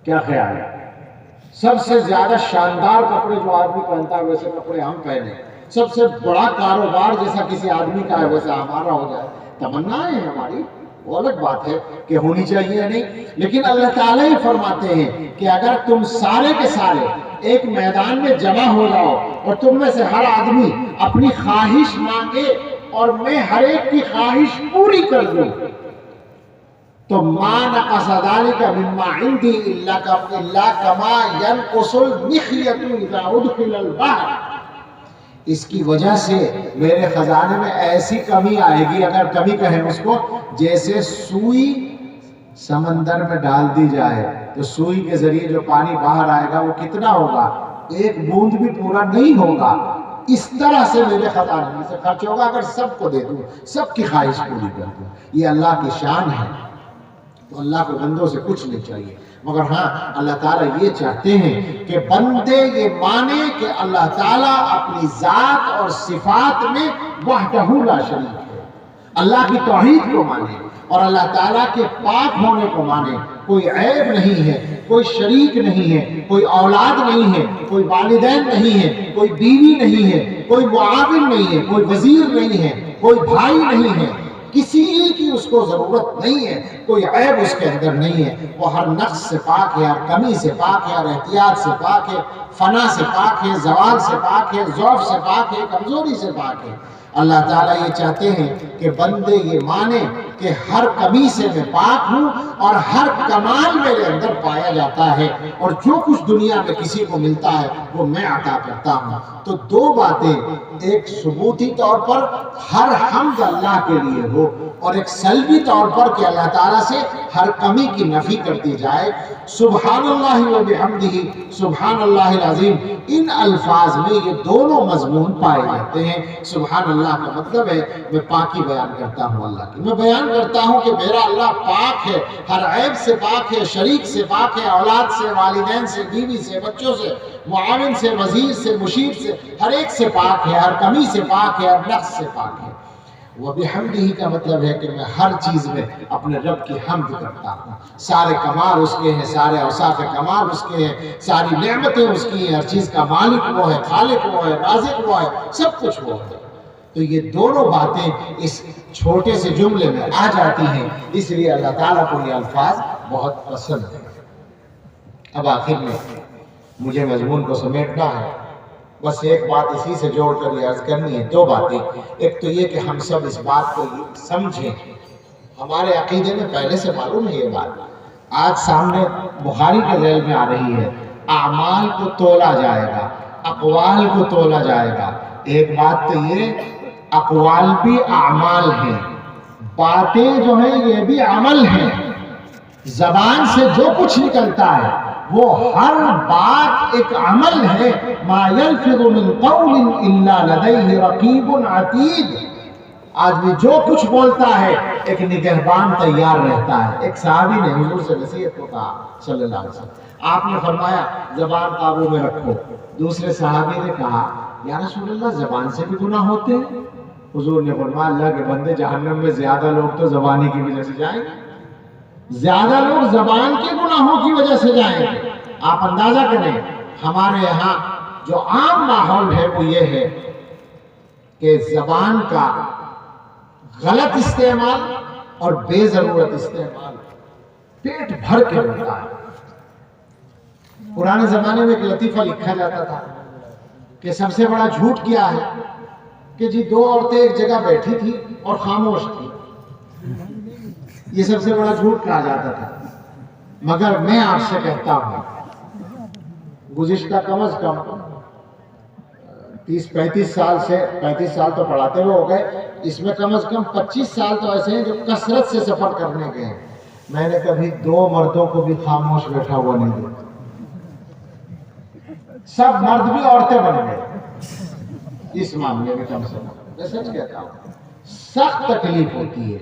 کیا خیال ہے؟ سب سے زیادہ شاندار کپڑے جو آدمی پہنتا ہے ویسے کپڑے ہم پہنے، سب سے بڑا کاروبار جیسا کسی آدمی کا ہے ویسا ہمارا ہو جائے. تمنا ہے ہماری، وہ الگ بات ہے کہ ہونی چاہیے یا نہیں، لیکن اللہ تعالیٰ ہی فرماتے ہیں کہ اگر تم سارے کے سارے ایک میدان میں جمع ہو جاؤ اور تم میں سے ہر آدمی اپنی خواہش مانگے اور میں ہر ایک کی خواہش پوری کر دوں، تو ما نقص ذلك مما عندي الا كما ينقص المخيط اذا ادخل البحر. اس کی وجہ سے میرے خزانے میں ایسی کمی آئے گی، اگر کمی کہیں اس کو، جیسے سوئی سمندر میں ڈال دی جائے تو سوئی کے ذریعے جو پانی باہر آئے گا وہ کتنا ہوگا؟ ایک بوند بھی پورا نہیں ہوگا. اس طرح سے میرے خزانے میں سے خرچ ہوگا اگر سب کو دے دوں، سب کی خواہش پوری کر دوں. یہ اللہ کی شان ہے. تو اللہ کو بندوں سے کچھ نہیں چاہیے، مگر ہاں اللہ تعالیٰ یہ چاہتے ہیں کہ بندے یہ مانے کہ اللہ تعالیٰ اپنی ذات اور صفات میں وحدہ لا شریک ہے، اللہ کی توحید کو مانے اور اللہ تعالیٰ کے پاک ہونے کو مانے. کوئی عیب نہیں ہے، کوئی شریک نہیں ہے، کوئی اولاد نہیں ہے، کوئی والدین نہیں ہے، کوئی بیوی نہیں ہے، کوئی معاون نہیں ہے، کوئی وزیر نہیں ہے، کوئی بھائی نہیں ہے، کسی کی اس کو ضرورت نہیں ہے، کوئی عیب اس کے اندر نہیں ہے. وہ ہر نقص سے پاک ہے، ہر کمی سے پاک ہے، ہر احتیاط سے پاک ہے، فنا سے پاک ہے، زوال سے پاک ہے، ضعف سے پاک ہے، کمزوری سے پاک ہے. اللہ تعالیٰ یہ چاہتے ہیں کہ بندے یہ مانے کہ ہر کمی سے میں پاک ہوں اور ہر کمال میرے اندر پایا جاتا ہے، اور جو کچھ دنیا میں کسی کو ملتا ہے وہ میں عطا کرتا ہوں. تو دو باتیں، ایک ثبوتی طور پر ہر حمد اللہ کے لیے ہو، اور ایک سلبی طور پر کہ اللہ تعالیٰ سے ہر کمی کی نفی کر دی جائے. سبحان اللہ و بحمدہ سبحان اللہ العظیم، ان الفاظ میں یہ دونوں مضمون پائے جاتے ہیں. سبحان اللہ کا مطلب ہے میں پاکی بیان کرتا ہوں اللہ کی، میں بیان کرتا ہوں کہ میرا اللہ پاک ہے، ہر عیب سے پاک ہے، شریک سے پاک ہے، اولاد سے، والدین سے، بیوی سے، بچوں سے، معاون سے، وزیر سے، مشیر سے، ہر ایک سے پاک ہے، ہر کمی سے پاک ہے، ہر نقص سے پاک ہے. وَبِحَمْدِهِ کا مطلب ہے کہ میں ہر چیز میں اپنے رب کی حمد کرتا ہوں. سارے کمال اس کے ہیں، سارے اوصاف کمال اس کے ہیں، ساری نعمتیں اس کی ہیں، ہر چیز کا مالک وہ ہے، خالق وہ ہے، رازق وہ ہے، سب کچھ وہ ہے. تو یہ دونوں باتیں اس چھوٹے سے جملے میں آ جاتی ہیں، اس لیے اللہ تعالیٰ کو یہ الفاظ بہت پسند ہیں. اب آخر میں مجھے مضمون کو سمیٹنا ہے، بس ایک بات اسی سے جوڑ کر یہ عرض کرنی ہے. دو باتیں، ایک تو یہ کہ ہم سب اس بات کو سمجھیں، ہمارے عقیدے میں پہلے سے معلوم ہے یہ بات، آج سامنے بخاری کے ذیل میں آ رہی ہے، اعمال کو تولا جائے گا، اقوال کو تولا جائے گا. ایک بات تو یہ اقوال بھی اعمال ہیں، باتیں جو ہیں یہ بھی عمل ہیں. زبان سے جو کچھ نکلتا ہے وہ ہر بات ایک عمل ہے. ما يلفظ من قول الا لديه رقیب عتید. آدمی جو کچھ بولتا ہے ایک نگہبان تیار رہتا ہے. ایک صحابی نے حضور سے نصیحت کو کہا صلی اللہ علیہ وسلم, آپ نے فرمایا زبان قابو میں رکھو. دوسرے صحابی نے کہا یا رسول اللہ زبان سے بھی گناہ ہوتے ہیں؟ حضور نے فرمایا اللہ کے بندے, جہنم میں زیادہ لوگ تو زبانی کی وجہ سے جائیں گے, زیادہ لوگ زبان کے گناہوں کی وجہ سے جائیں گے. آپ اندازہ کریں ہمارے یہاں جو عام ماحول ہے وہ یہ ہے کہ زبان کا غلط استعمال اور بے ضرورت استعمال پیٹ بھر کے ہوتا ہے. پرانے زمانے میں ایک لطیفہ لکھا جاتا تھا کہ سب سے بڑا جھوٹ کیا ہے کہ جی دو عورتیں ایک جگہ بیٹھی تھی اور خاموش تھی. یہ سب سے بڑا جھوٹ کہا جاتا تھا. مگر میں آپ سے کہتا ہوں گزشتہ کم از کم 30-35 سال سے 35 سال تو پڑھاتے ہوئے ہو گئے, اس میں کم از کم 25 سال تو ایسے ہیں جو کثرت سے سفر کرنے گئے ہیں. میں نے کبھی 2 مردوں کو بھی خاموش بیٹھا ہوا نہیں دیکھا. سب مرد بھی عورتیں بن گئے اس معاملے میں. کم سے کم میں سچ کہتا ہوں سخت تکلیف ہوتی ہے.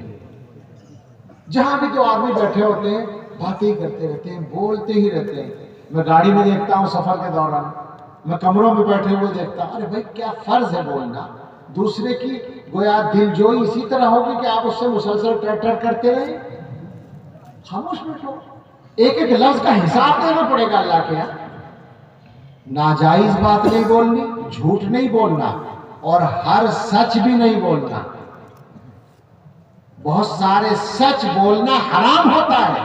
جہاں بھی جو آدمی بیٹھے ہوتے ہیں باتیں ہی کرتے رہتے ہیں, بولتے ہی رہتے ہیں. میں گاڑی میں دیکھتا ہوں سفر کے دوران, میں کمروں میں بیٹھے ہوئے دیکھتا ہوں, ارے بھائی کیا فرض ہے بولنا دوسرے کی گویا دل جوئی اسی طرح ہوگی کہ آپ اس سے مسلسل ٹر کرتے رہیں. خاموش بیٹھو, ایک ایک لفظ کا حساب دینا پڑے گا اللہ کے یہاں. ناجائز بات نہیں بولنی, جھوٹ نہیں بولنا, اور ہر سچ بھی نہیں بولنا. بہت سارے سچ بولنا حرام ہوتا ہے.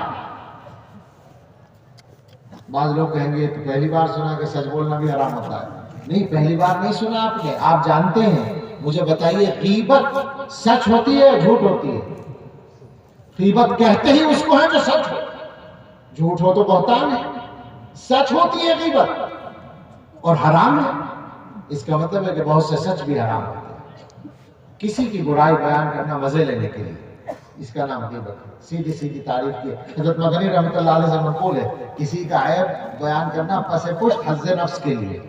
بعض لوگ کہیں گے تو پہلی بار سنا کہ سچ بولنا بھی حرام ہوتا ہے. نہیں, پہلی بار نہیں سنا آپ نے, آپ جانتے ہیں. مجھے بتائیے غیبت سچ ہوتی ہے یا جھوٹ ہوتی ہے؟ غیبت کہتے ہی اس کو ہے جو سچ ہو, جھوٹ ہو تو بہتان ہے. سچ ہوتی ہے غیبت اور حرام ہے. اس کا مطلب ہے کہ بہت سے سچ بھی حرام ہوتے ہیں. کسی کی برائی بیان کرنا مزے لینے کے لیے, اس کا نام غیبت ہے. سیدھی سیدھی تعریف کی. حضرت مدنی رحمۃ اللہ علیہ سے منقول ہے کسی کا عیب بیان کرنا پس پشت حظ نفس کے لیے,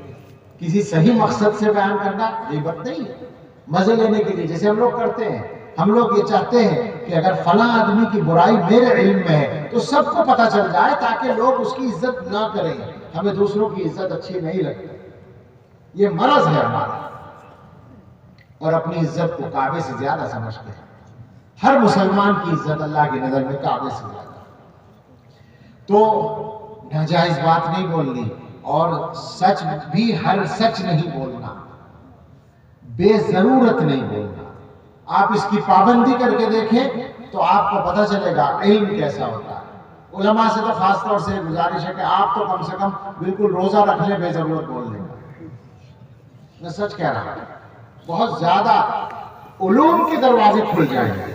کسی صحیح مقصد سے بیان کرنا غیبت نہیں ہے. مزے لینے کے لیے جیسے ہم لوگ کرتے ہیں. ہم لوگ یہ چاہتے ہیں کہ اگر فلاں آدمی کی برائی میرے علم میں ہے تو سب کو پتہ چل جائے تاکہ لوگ اس کی عزت نہ کریں. ہمیں دوسروں کی عزت اچھی نہیں لگتی. یہ مرض ہے ہمارا, اور اپنی عزت کو کعبے سے زیادہ سمجھتے ہیں. ہر مسلمان کی عزت اللہ کی نظر میں کعبے سے زیادہ. تو ناجائز بات نہیں بولنی, اور سچ بھی ہر سچ نہیں بولنا, بے ضرورت نہیں بولنا. آپ اس کی پابندی کر کے دیکھیں تو آپ کو پتہ چلے گا علم کیسا ہوتا ہے. علماء سے تو خاص طور سے گزارش ہے کہ آپ تو کم سے کم بالکل روزہ رکھ لیں بے ضرورت بولنے کا. میں سچ کہہ رہا ہوں, بہت زیادہ علوم کے دروازے کھل جائیں گے,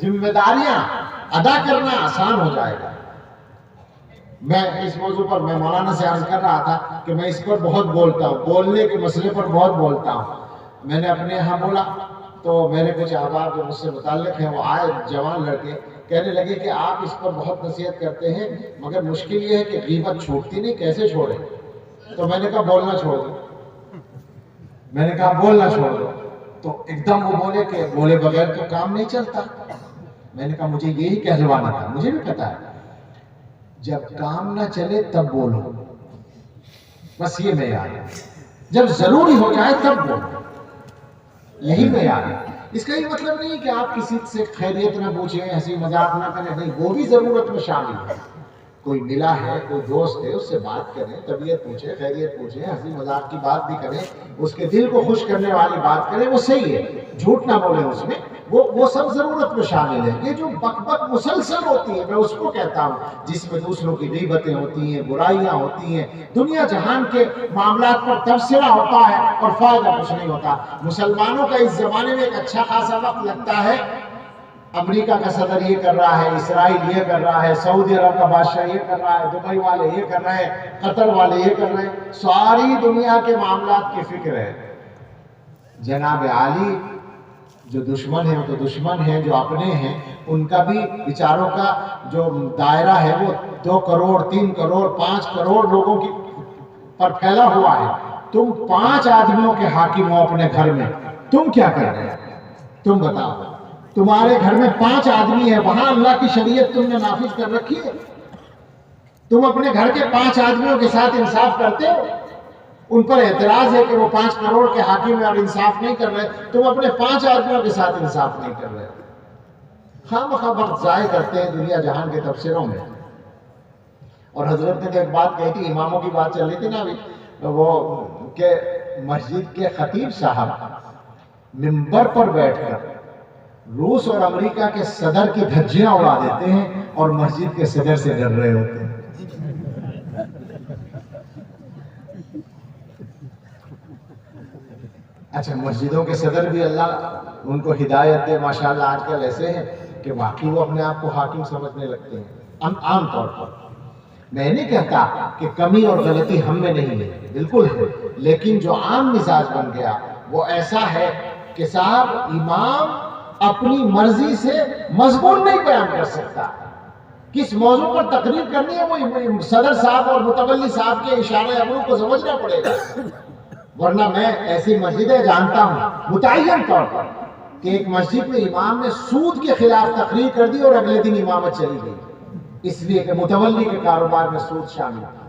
ذمہ داریاں ادا کرنا آسان ہو جائے گا. میں اس موضوع پر میں مولانا سے عرض کر رہا تھا کہ میں اس پر بہت بولتا ہوں, بولنے کے مسئلے پر بہت بولتا ہوں. میں نے اپنے یہاں بولا تو میرے کچھ احباب جو مجھ سے متعلق ہیں وہ آئے, جوان لڑکے, کہنے لگے کہ آپ اس پر بہت نصیحت کرتے ہیں مگر مشکل یہ ہے کہ غیبت چھوٹتی نہیں, کیسے چھوڑیں؟ تو میں نے کہا بولنا چھوڑ دو. میں نے کہا بولنا چھوڑ دو. تو ایک دم وہ بولے کہ بولے بغیر تو کام نہیں چلتا. میں نے کہا مجھے یہی کہلوانا تھا, مجھے بھی پتا ہے جب کام نہ چلے تب بولو, بس یہ معیار ہے. جب ضروری ہو جائے تب بولو, یہی معیار ہے. اس کا یہ مطلب نہیں کہ آپ کسی سے خیریت نہ پوچھیں, ہنسی مذاق نہ کریں, نہیں, وہ بھی ضرورت میں شامل ہے. کوئی ملا ہے, کوئی دوست ہے, اس سے بات کریں, طبیعت پوچھیں, خیریت پوچھیں, ہنسی مذاق کی بات بھی کریں, اس کے دل کو خوش کرنے والی بات کریں, وہ صحیح ہے. جھوٹ نہ بولیں اس میں, وہ سب ضرورت میں شامل ہے. یہ جو بک بک مسلسل ہوتی ہے, میں اس کو کہتا ہوں جس میں دوسروں کی غیبتیں ہوتی ہیں, برائیاں ہوتی ہیں, دنیا جہان کے معاملات پر تبصرہ ہوتا ہے اور فائدہ کچھ نہیں ہوتا. مسلمانوں کا اس زمانے میں ایک اچھا خاصا وقت لگتا ہے. امریکہ کا صدر یہ کر رہا ہے, اسرائیل یہ کر رہا ہے, سعودی عرب کا بادشاہ یہ کر رہا ہے, دبئی والے یہ کر رہے ہیں, قطر والے یہ کر رہے ہیں, ساری دنیا کے معاملات کی فکر ہے. جناب عالی جو دشمن ہیں وہ تو دشمن ہیں, جو اپنے ہیں ان کا بھی بیچاروں کا جو دائرہ ہے وہ 2 کروڑ 3 کروڑ 5 کروڑ لوگوں کی پر پھیلا ہوا ہے. تم 5 آدمیوں کے حاکم ہو اپنے گھر میں, تم کیا کر رہے ہیں؟ تم بتاؤ، تمہارے گھر میں 5 آدمی ہیں، وہاں اللہ کی شریعت تم نے نافذ کر رکھی ہے؟ تم اپنے گھر کے 5 آدمیوں کے ساتھ انصاف کرتے ہو؟ ان پر اعتراض ہے کہ وہ 5 کروڑ کے حاکم ہیں اور انصاف نہیں کر رہے، تم اپنے 5 آدمیوں کے ساتھ انصاف نہیں کر رہے، خواہ وقت ضائع کرتے ہیں دنیا جہان کے تبصروں میں۔ اور حضرت نے تو ایک بات کہی تھی، اماموں کی بات چل رہی تھی نا ابھی، وہ کہ مسجد کے خطیب صاحب منبر پر بیٹھ کر روس اور امریکہ کے صدر کی دھجیاں اڑا دیتے ہیں اور مسجد کے صدر سے ڈر رہے ہوتے ہیں۔ اچھا، مسجدوں کے صدر بھی اللہ ان کو ہدایت دے، ماشاءاللہ آج کل ایسے ہیں کہ واقعی وہ اپنے آپ کو حاکم سمجھنے لگتے ہیں عام طور پر۔ میں نہیں کہتا کہ کمی اور غلطی ہم میں نہیں ہے، بالکل ہے، لیکن جو عام مزاج بن گیا وہ ایسا ہے کہ صاحب امام اپنی مرضی سے مضمون نہیں بیان کر سکتا، کس موضوع پر تقریر کرنی ہے وہ صدر صاحب اور متولی صاحب کے اشارے ابرو کو سمجھنا پڑے گا۔ ورنہ میں ایسی مسجدیں جانتا ہوں متعین طور پر کہ ایک مسجد میں امام نے سود کے خلاف تقریر کر دی اور اگلے دن امامت چلی گئی، اس لیے کہ متولی کے کاروبار میں سود شامل تھا۔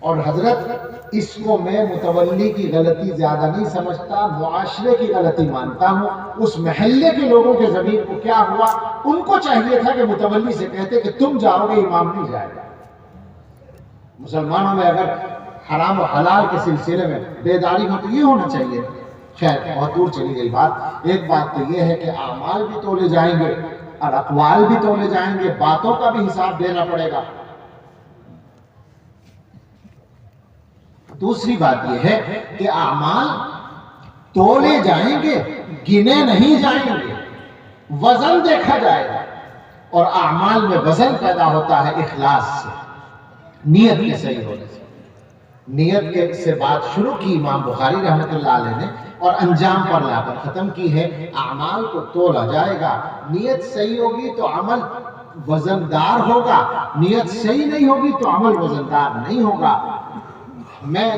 اور حضرت اس کو میں متولی کی غلطی زیادہ نہیں سمجھتا، معاشرے کی غلطی مانتا ہوں۔ اس محلے کے لوگوں کے ضمیر کو کیا ہوا، ان کو چاہیے تھا کہ متولی سے کہتے کہ تم جاؤ گے، امام نہیں جائے گا۔ مسلمانوں میں اگر حرام و حلال کے سلسلے میں بیداری ہو تو یہ ہونا چاہیے۔ خیر، بہت دور چلی گئی بات۔ ایک بات تو یہ ہے کہ اعمال بھی تولے جائیں گے اور اقوال بھی تولے جائیں گے، باتوں کا بھی حساب دینا پڑے گا۔ دوسری بات یہ ہے کہ اعمال تولے جائیں گے، گنے نہیں جائیں گے، وزن دیکھا جائے گا۔ اور اعمال میں وزن پیدا ہوتا ہے اخلاص سے، نیت کے صحیح ہونے سے۔ نیت سے بات شروع کی امام بخاری رحمۃ اللہ علیہ نے اور انجام پر لا کر ختم کی ہے۔ اعمال کو تولا جائے گا، نیت صحیح ہوگی تو عمل وزندار ہوگا، نیت صحیح نہیں ہوگی تو عمل وزندار نہیں ہوگا۔ میں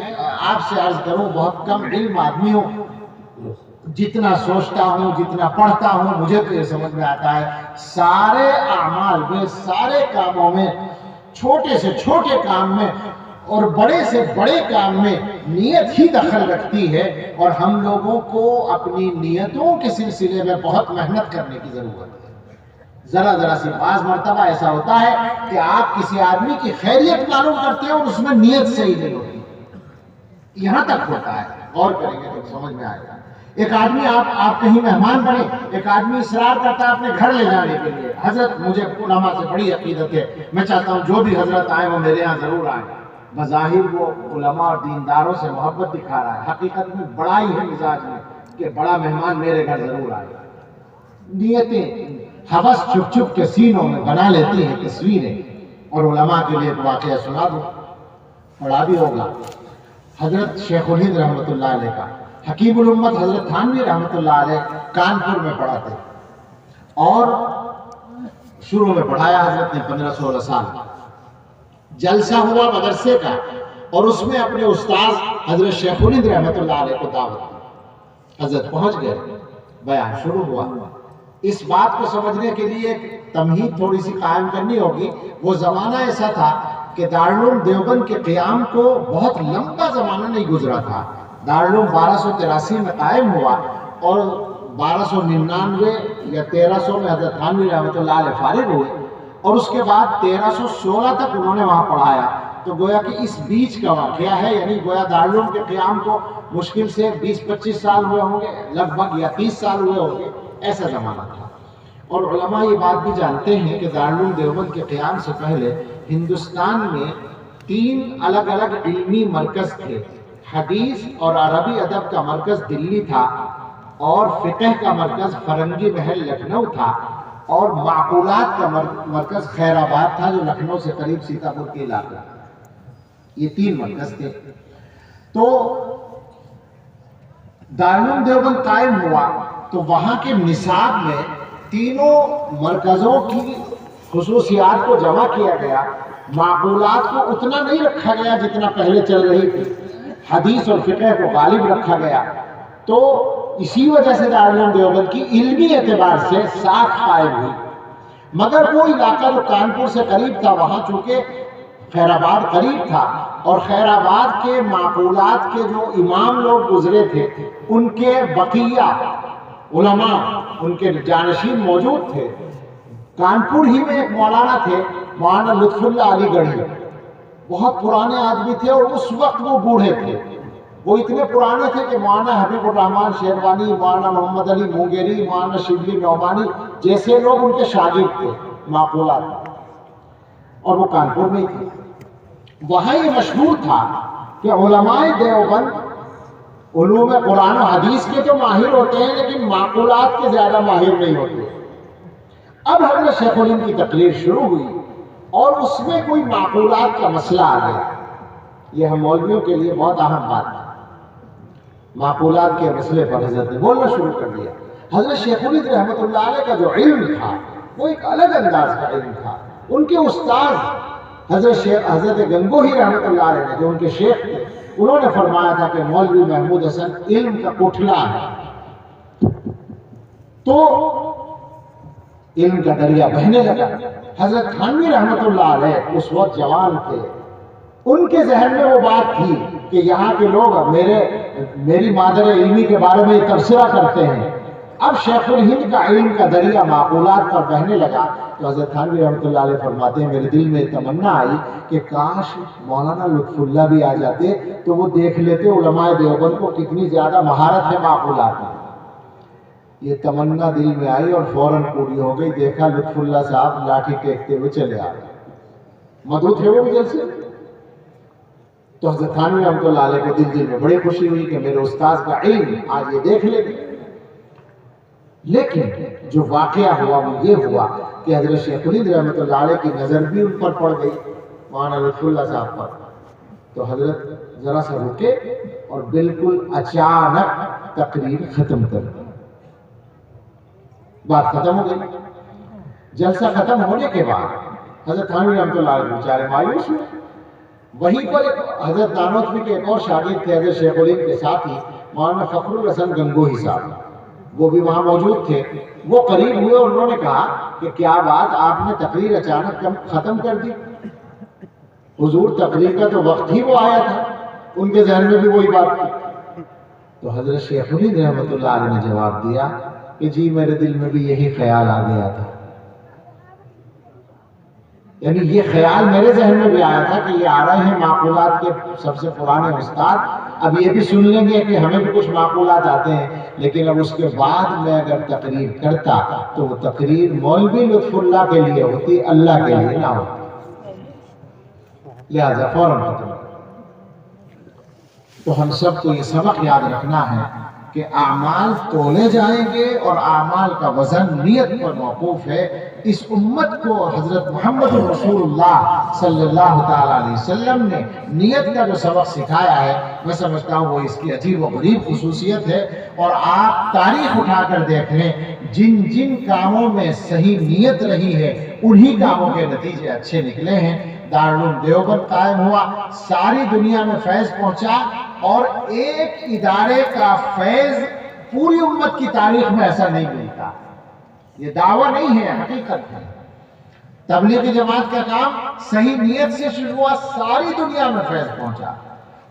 آپ سے عرض کروں، بہت کم علم آدمی ہوں، جتنا سوچتا ہوں، جتنا پڑھتا ہوں، مجھے تو یہ سمجھ میں آتا ہے سارے اعمال میں، سارے کاموں میں، چھوٹے سے چھوٹے کام میں اور بڑے سے بڑے کام میں نیت ہی دخل رکھتی ہے، اور ہم لوگوں کو اپنی نیتوں کے سلسلے میں بہت محنت کرنے کی ضرورت ہے۔ ذرا سی بعض مرتبہ ایسا ہوتا ہے کہ آپ کسی آدمی کی خیریت معلوم کرتے ہیں اور اس میں نیت صحیح نہیں ہوتی، یہاں تک ہوتا ہے، غور کریں گے تو سمجھ میں آئے گا۔ ایک آدمی آپ کہیں مہمان بنے، ایک آدمی اصرار کرتا ہے اپنے گھر لے جانے کے لیے، حضرت مجھے علماء سے بڑی عقیدت ہے، میں چاہتا ہوں جو بھی حضرت آئے وہ میرے ہاں ضرور آئیں۔ بظاہر وہ علماء اور دینداروں سے محبت دکھا رہا ہے، حقیقت میں بڑائی ہے مزاج میں کہ بڑا مہمان میرے گھر ضرور آئے۔ نیتیں ہوس چھپ چھپ کے سینوں میں بنا لیتی ہیں تصویریں۔ اور علماء کے لیے ایک واقعہ سنا دو، پڑھا بھی ہوگا۔ حضرت شیخ الہند رحمۃ اللہ علیہ کا حکیم الامت حضرت تھانوی رحمۃ اللہ علیہ کانپور میں پڑھاتے، اور شروع میں پڑھایا حضرت نے 15-16 سال۔ جلسہ ہوا مدرسے کا اور اس میں اپنے استاذ حضرت شیخ الہند رحمۃ اللہ علیہ کو دعوت دی۔ حضرت پہنچ گئے، بیان شروع ہوا۔ اس بات کو سمجھنے کے لیے ایک تمہید تھوڑی سی قائم کرنی ہوگی۔ وہ زمانہ ایسا تھا کہ دارالعلوم دیوبند کے قیام کو بہت لمبا زمانہ نہیں گزرا تھا۔ دارالعلوم 1283 میں قائم ہوا اور 1299 یا 1300 میں حضرت تھانوی رحمۃ اللہ علیہ فارغ ہوئے، اور اس کے بعد 1316 تک انہوں نے وہاں پڑھایا۔ تو گویا کہ اس بیچ کا واقعہ ہے، یعنی گویا دارالعلوم کے قیام کو مشکل سے 20-25 سال ہوئے ہوں گے، لگ بھگ، یا 30 سال ہوئے ہوں گے، ایسا زمانہ تھا۔ اور علماء یہ بات بھی جانتے ہیں کہ دارالعلوم دیوبند کے قیام سے پہلے ہندوستان میں 3 الگ الگ علمی مرکز تھے۔ حدیث اور عربی ادب کا مرکز دلی تھا، اور فقہ کا مرکز فرنگی محل لکھنؤ تھا، اور معقولات کا مرکز خیر آباد تھا جو لکھنؤ سے قریب سیتاپور کے علاقے۔ یہ 3 مرکز تھے۔ تو دارالعلوم دیوبند قائم ہوا تو وہاں کے نصاب میں تینوں مرکزوں کی خصوصیات کو جمع کیا گیا۔ معقولات کو اتنا نہیں رکھا گیا جتنا پہلے چل رہی تھی، حدیث اور فقہ کو غالب رکھا گیا۔ تو اسی وجہ سے دارالعلوم دیوبند کی علمی اعتبار سے ساکھ قائم ہوئی، مگر وہ علاقہ جو کانپور سے قریب تھا، وہاں چونکہ خیر آباد قریب تھا، اور خیر آباد کے معقولات کے جو امام لوگ گزرے تھے ان کے بقیہ علماء، ان کے جانشین موجود تھے۔ کانپور ہی میں ایک مولانا تھے، مولانا لطف اللہ علی گڑھی، بہت پرانے آدمی تھے، اور اس وقت وہ بوڑھے تھے، وہ اتنے پرانے تھے کہ مولانا حبیب الرحمن شیروانی، مولانا محمد علی مونگیری، مولانا شبلی نعمانی جیسے لوگ ان کے شاگرد تھے معقولات میں، اور وہ کانپور میں تھے۔ وہاں یہ مشہور تھا کہ علماء دیوبند علوم قرآن و حدیث کے تو ماہر ہوتے ہیں، لیکن معقولات کے زیادہ ماہر نہیں ہوتے۔ اب حضرت شیخ الہند کی تقریر شروع ہوئی اور اس میں کوئی معقولات کا مسئلہ آ گیا۔ یہ ہم مولویوں کے لیے بہت اہم بات ہے۔ معقولات کے مسئلے پر حضرت نے بولنا شروع کر دیا۔ حضرت شیخ الہند رحمۃ اللہ علیہ کا جو علم تھا وہ ایک الگ انداز کا علم تھا۔ ان کے استاد حضرت گنگوہی رحمۃ اللہ علیہ نے، جو ان کے شیخ تھے، انہوں نے فرمایا تھا کہ مولوی محمود حسن علم کا کوٹھلا ہے، تو علم کا دریا بہنے لگا۔ حضرت تھانوی رحمۃ اللہ علیہ اس وقت جوان تھے، ان کے ذہن میں وہ بات تھی کہ یہاں کے لوگ میری مادر علمی کے بارے میں تبصرہ کرتے ہیں۔ اب شیخ الہند کا علم کا دریا معقولات پر بہنے لگا، تو حضرت تھانوی رحمۃ اللہ علیہ فرماتے ہیں میرے دل میں تمنا آئی کہ کاش مولانا لطف اللہ بھی آ جاتے تو وہ دیکھ لیتے علماء دیوبند کو کتنی زیادہ مہارت ہے معقولات میں۔ یہ تمنا دل میں آئی اور فوراً پوری ہو گئی۔ دیکھا لطف اللہ صاحب لاٹھی ٹیکتے ہوئے چلے آئے، مدعو تھے وہ بھی جلسے۔ تو حضرت تھانوی رحمۃ اللہ علیہ کو دل میں بڑی خوشی ہوئی کہ میرے استاذ کا علم آج یہ دیکھ لے گے۔ لیکن جو واقعہ ہوا وہ یہ ہوا کہ حضرت شیخ الہند رحمۃ اللہ علیہ کی نظر بھی ان پر پڑ گئی، مولانا لطف اللہ صاحب پر۔ تو حضرت ذرا سا رکے اور بالکل اچانک تقریر ختم کر دی۔ بات ختم ہو گئی۔ جلسہ ختم ہونے کے بعد حضرت تھانوی رحمۃ اللہ علیہ بیچارے مایوس ہوئے۔ وہیں پر حضرت دانوتوی کے ایک اور شاگرد تھے حضرت شیخ الہند کے ساتھ ہی، مولانا فخر الحسن گنگوہی صاحب، وہ بھی وہاں موجود تھے۔ وہ قریب ہوئے اور انہوں نے کہا کہ کیا بات، آپ نے تقریر اچانک ختم کر دی؟ حضور تقریر کا تو وقت ہی وہ آیا تھا۔ ان کے ذہن میں بھی وہی بات تھی۔ تو حضرت شیخ الہند رحمۃ اللہ علیہ نے جواب دیا کہ جی میرے دل میں بھی یہی خیال آ گیا تھا، یعنی یہ خیال میرے ذہن میں بھی آیا تھا کہ یہ آ رہے ہیں معقولات کے سب سے پرانے استاد، اب یہ بھی سن لیں گے کہ ہمیں بھی کچھ معقولات آتے ہیں، لیکن اب اس کے بعد میں اگر تقریر کرتا تو وہ تقریر مولوی لطف اللہ کے لیے ہوتی، اللہ کے لیے نہ ہوتی، لہذا فوراً ختم۔ تو ہم سب کو یہ سبق یاد رکھنا ہے کہ اعمال تولے جائیں گے اور اعمال کا وزن نیت پر موقوف ہے۔ اس امت کو حضرت محمد رسول اللہ صلی اللہ تعالیٰ علیہ وسلم نے نیت کا جو سبق سکھایا ہے، میں سمجھتا ہوں وہ اس کی عجیب و غریب خصوصیت ہے۔ اور آپ تاریخ اٹھا کر دیکھ لیں، جن جن کاموں میں صحیح نیت رہی ہے انہی کاموں کے نتیجے اچھے نکلے ہیں۔ دارالعلوم دیوبند قائم ہوا، ساری دنیا میں فیض پہنچا، اور ایک ادارے کا فیض پوری امت کی تاریخ میں ایسا نہیں ملتا۔ یہ دعویٰ نہیں ہے، حقیقت ہے۔ تبلیغی جماعت کا کام صحیح نیت سے شروع ہوا، ساری دنیا میں فیض پہنچا،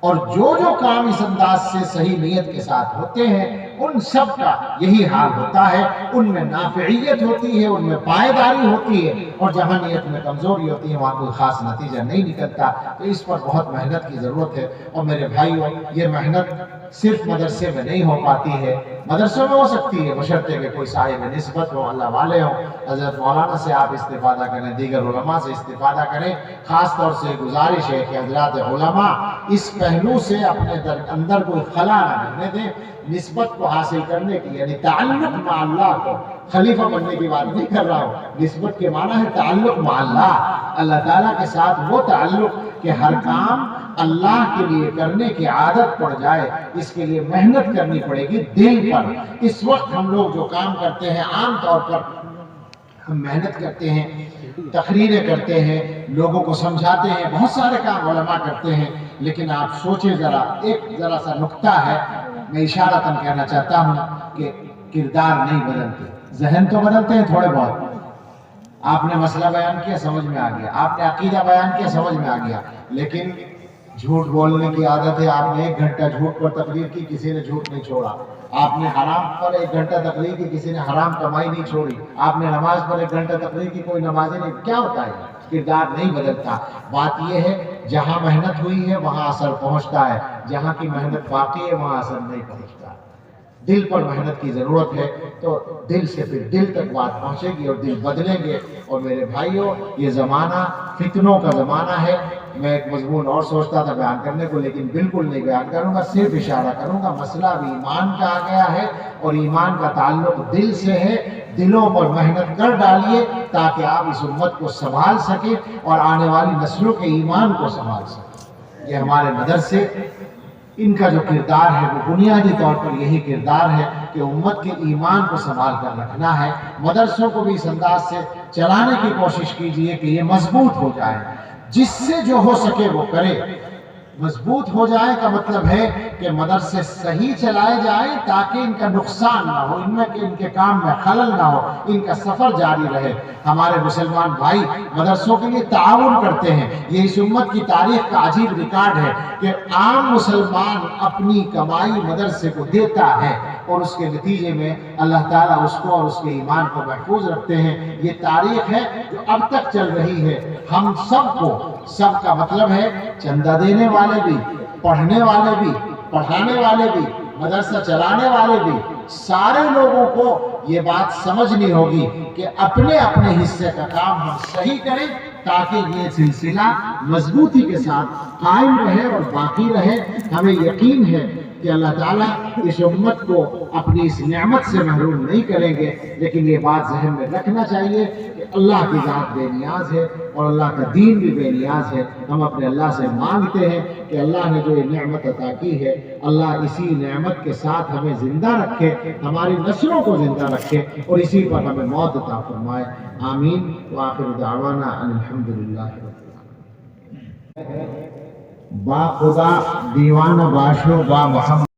اور جو جو کام اس انداز سے صحیح نیت کے ساتھ ہوتے ہیں ان سب کا یہی حال ہوتا ہے۔ ان میں نافعیت ہوتی ہے، ان میں پائیداری ہوتی ہے، اور جہاں نیت میں کمزوری ہوتی ہے وہاں کوئی خاص نتیجہ نہیں نکلتا۔ تو اس پر بہت محنت کی ضرورت ہے۔ اور میرے بھائیوں، یہ محنت صرف مدرسے میں نہیں ہو پاتی ہے، مدرسوں میں ہو سکتی ہے بشرطے کہ کوئی صاحب نسبت ہو، اللہ والے ہوں۔ حضرت مولانا سے آپ استفادہ کریں، دیگر علماء سے استفادہ کریں۔ خاص طور سے گزارش ہے کہ حضرات علماء اس پہلو سے اپنے اندر کوئی خلا نہ رہنے دیں۔ نسبت کو حاصل کرنے کی، یعنی تعلق مع اللہ کو، خلیفہ بننے کی بات نہیں کر رہا ہوں، نسبت کے معنی ہے تعلق مع اللہ، اللہ تعالیٰ کے ساتھ وہ تعلق کہ ہر کام اللہ کے لیے کرنے کی عادت پڑ جائے۔ اس کے لیے محنت کرنی پڑے گی دل پر۔ اس وقت ہم لوگ جو کام کرتے ہیں، عام طور پر ہم محنت کرتے ہیں، تقریریں کرتے ہیں، لوگوں کو سمجھاتے ہیں، بہت سارے کام علماء کرتے ہیں، لیکن آپ سوچیں ذرا، ایک ذرا سا نکتہ ہے، میں اشارتاً کہنا چاہتا ہوں کہ کردار نہیں بدلتے، ذہن تو بدلتے ہیں تھوڑے بہت۔ آپ نے مسئلہ بیان کیا، سمجھ میں آ گیا، آپ نے عقیدہ بیان کیا، سمجھ میں آ گیا، لیکن جھوٹ بولنے کی عادت ہے۔ آپ نے 1 گھنٹہ جھوٹ پر تقریر کی، کسی نے جھوٹ نہیں چھوڑا۔ آپ نے حرام پر 1 گھنٹہ تقریر کی، کسی نے حرام کمائی نہیں چھوڑی۔ آپ نے نماز پر 1 گھنٹہ تقریر کی، کوئی نمازی نہیں۔ کیا ہوتا ہے؟ کردار نہیں بدلتا۔ بات یہ ہے جہاں محنت ہوئی ہے وہاں اثر پہنچتا ہے، جہاں کی محنت باقی ہے وہاں اثر نہیں پہنچتا۔ دل پر محنت کی ضرورت ہے، تو دل سے پھر دل تک بات پہنچے گی اور دل بدلیں گے۔ اور میرے بھائیوں، یہ زمانہ فتنوں کا زمانہ ہے۔ میں ایک مضمون اور سوچتا تھا بیان کرنے کو، لیکن بالکل نہیں بیان کروں گا، صرف اشارہ کروں گا۔ مسئلہ اب ایمان کا آ گیا ہے، اور ایمان کا تعلق دل سے ہے۔ دلوں پر محنت کر ڈالیے تاکہ آپ اس امت کو سنبھال سکیں اور آنے والی نسلوں کے ایمان کو سنبھال سکیں۔ یہ ہمارے مدرسے، ان کا جو کردار ہے وہ بنیادی طور پر یہی کردار ہے کہ امت کے ایمان کو سنبھال کر رکھنا ہے۔ مدرسوں کو بھی اس انداز سے چلانے کی کوشش کیجئے کہ یہ مضبوط ہو جائے، جس سے جو ہو سکے وہ کرے۔ مضبوط ہو جائے کا مطلب ہے کہ مدرسے صحیح چلائے جائیں تاکہ ان کا نقصان نہ ہو، ان کے کام میں خلل نہ ہو، ان کا سفر جاری رہے۔ ہمارے مسلمان بھائی مدرسوں کے لیے تعاون کرتے ہیں۔ یہ اس امت کی تاریخ کا عجیب ریکارڈ ہے کہ عام مسلمان اپنی کمائی مدرسے کو دیتا ہے، اور اس کے نتیجے میں اللہ تعالیٰ اس کو اور اس کے ایمان کو محفوظ رکھتے ہیں۔ یہ تاریخ ہے جو اب تک چل رہی ہے۔ ہم سب کو، سب کا مطلب ہے چندہ دینے والے بھی، پڑھنے والے بھی، پڑھانے والے بھی، مدرسہ چلانے والے بھی، سارے لوگوں کو یہ بات سمجھنی ہوگی کہ اپنے اپنے حصے کا کام ہم صحیح کریں تاکہ یہ سلسلہ مضبوطی کے ساتھ قائم رہے اور باقی رہے۔ ہمیں یقین ہے کہ اللہ تعالیٰ اس امت کو اپنی اس نعمت سے محروم نہیں کریں گے، لیکن یہ بات ذہن میں رکھنا چاہیے کہ اللہ کی ذات بے نیاز ہے اور اللہ کا دین بھی بے نیاز ہے۔ ہم اپنے اللہ سے مانگتے ہیں کہ اللہ نے جو یہ نعمت عطا کی ہے، اللہ اسی نعمت کے ساتھ ہمیں زندہ رکھے، ہماری نسلوں کو زندہ رکھے، اور اسی پر ہمیں موت عطا فرمائے۔ آمین۔ وآخر دعوانا ان الحمدللہ رب العالمین۔ با خدا دیوانہ باشو با محمد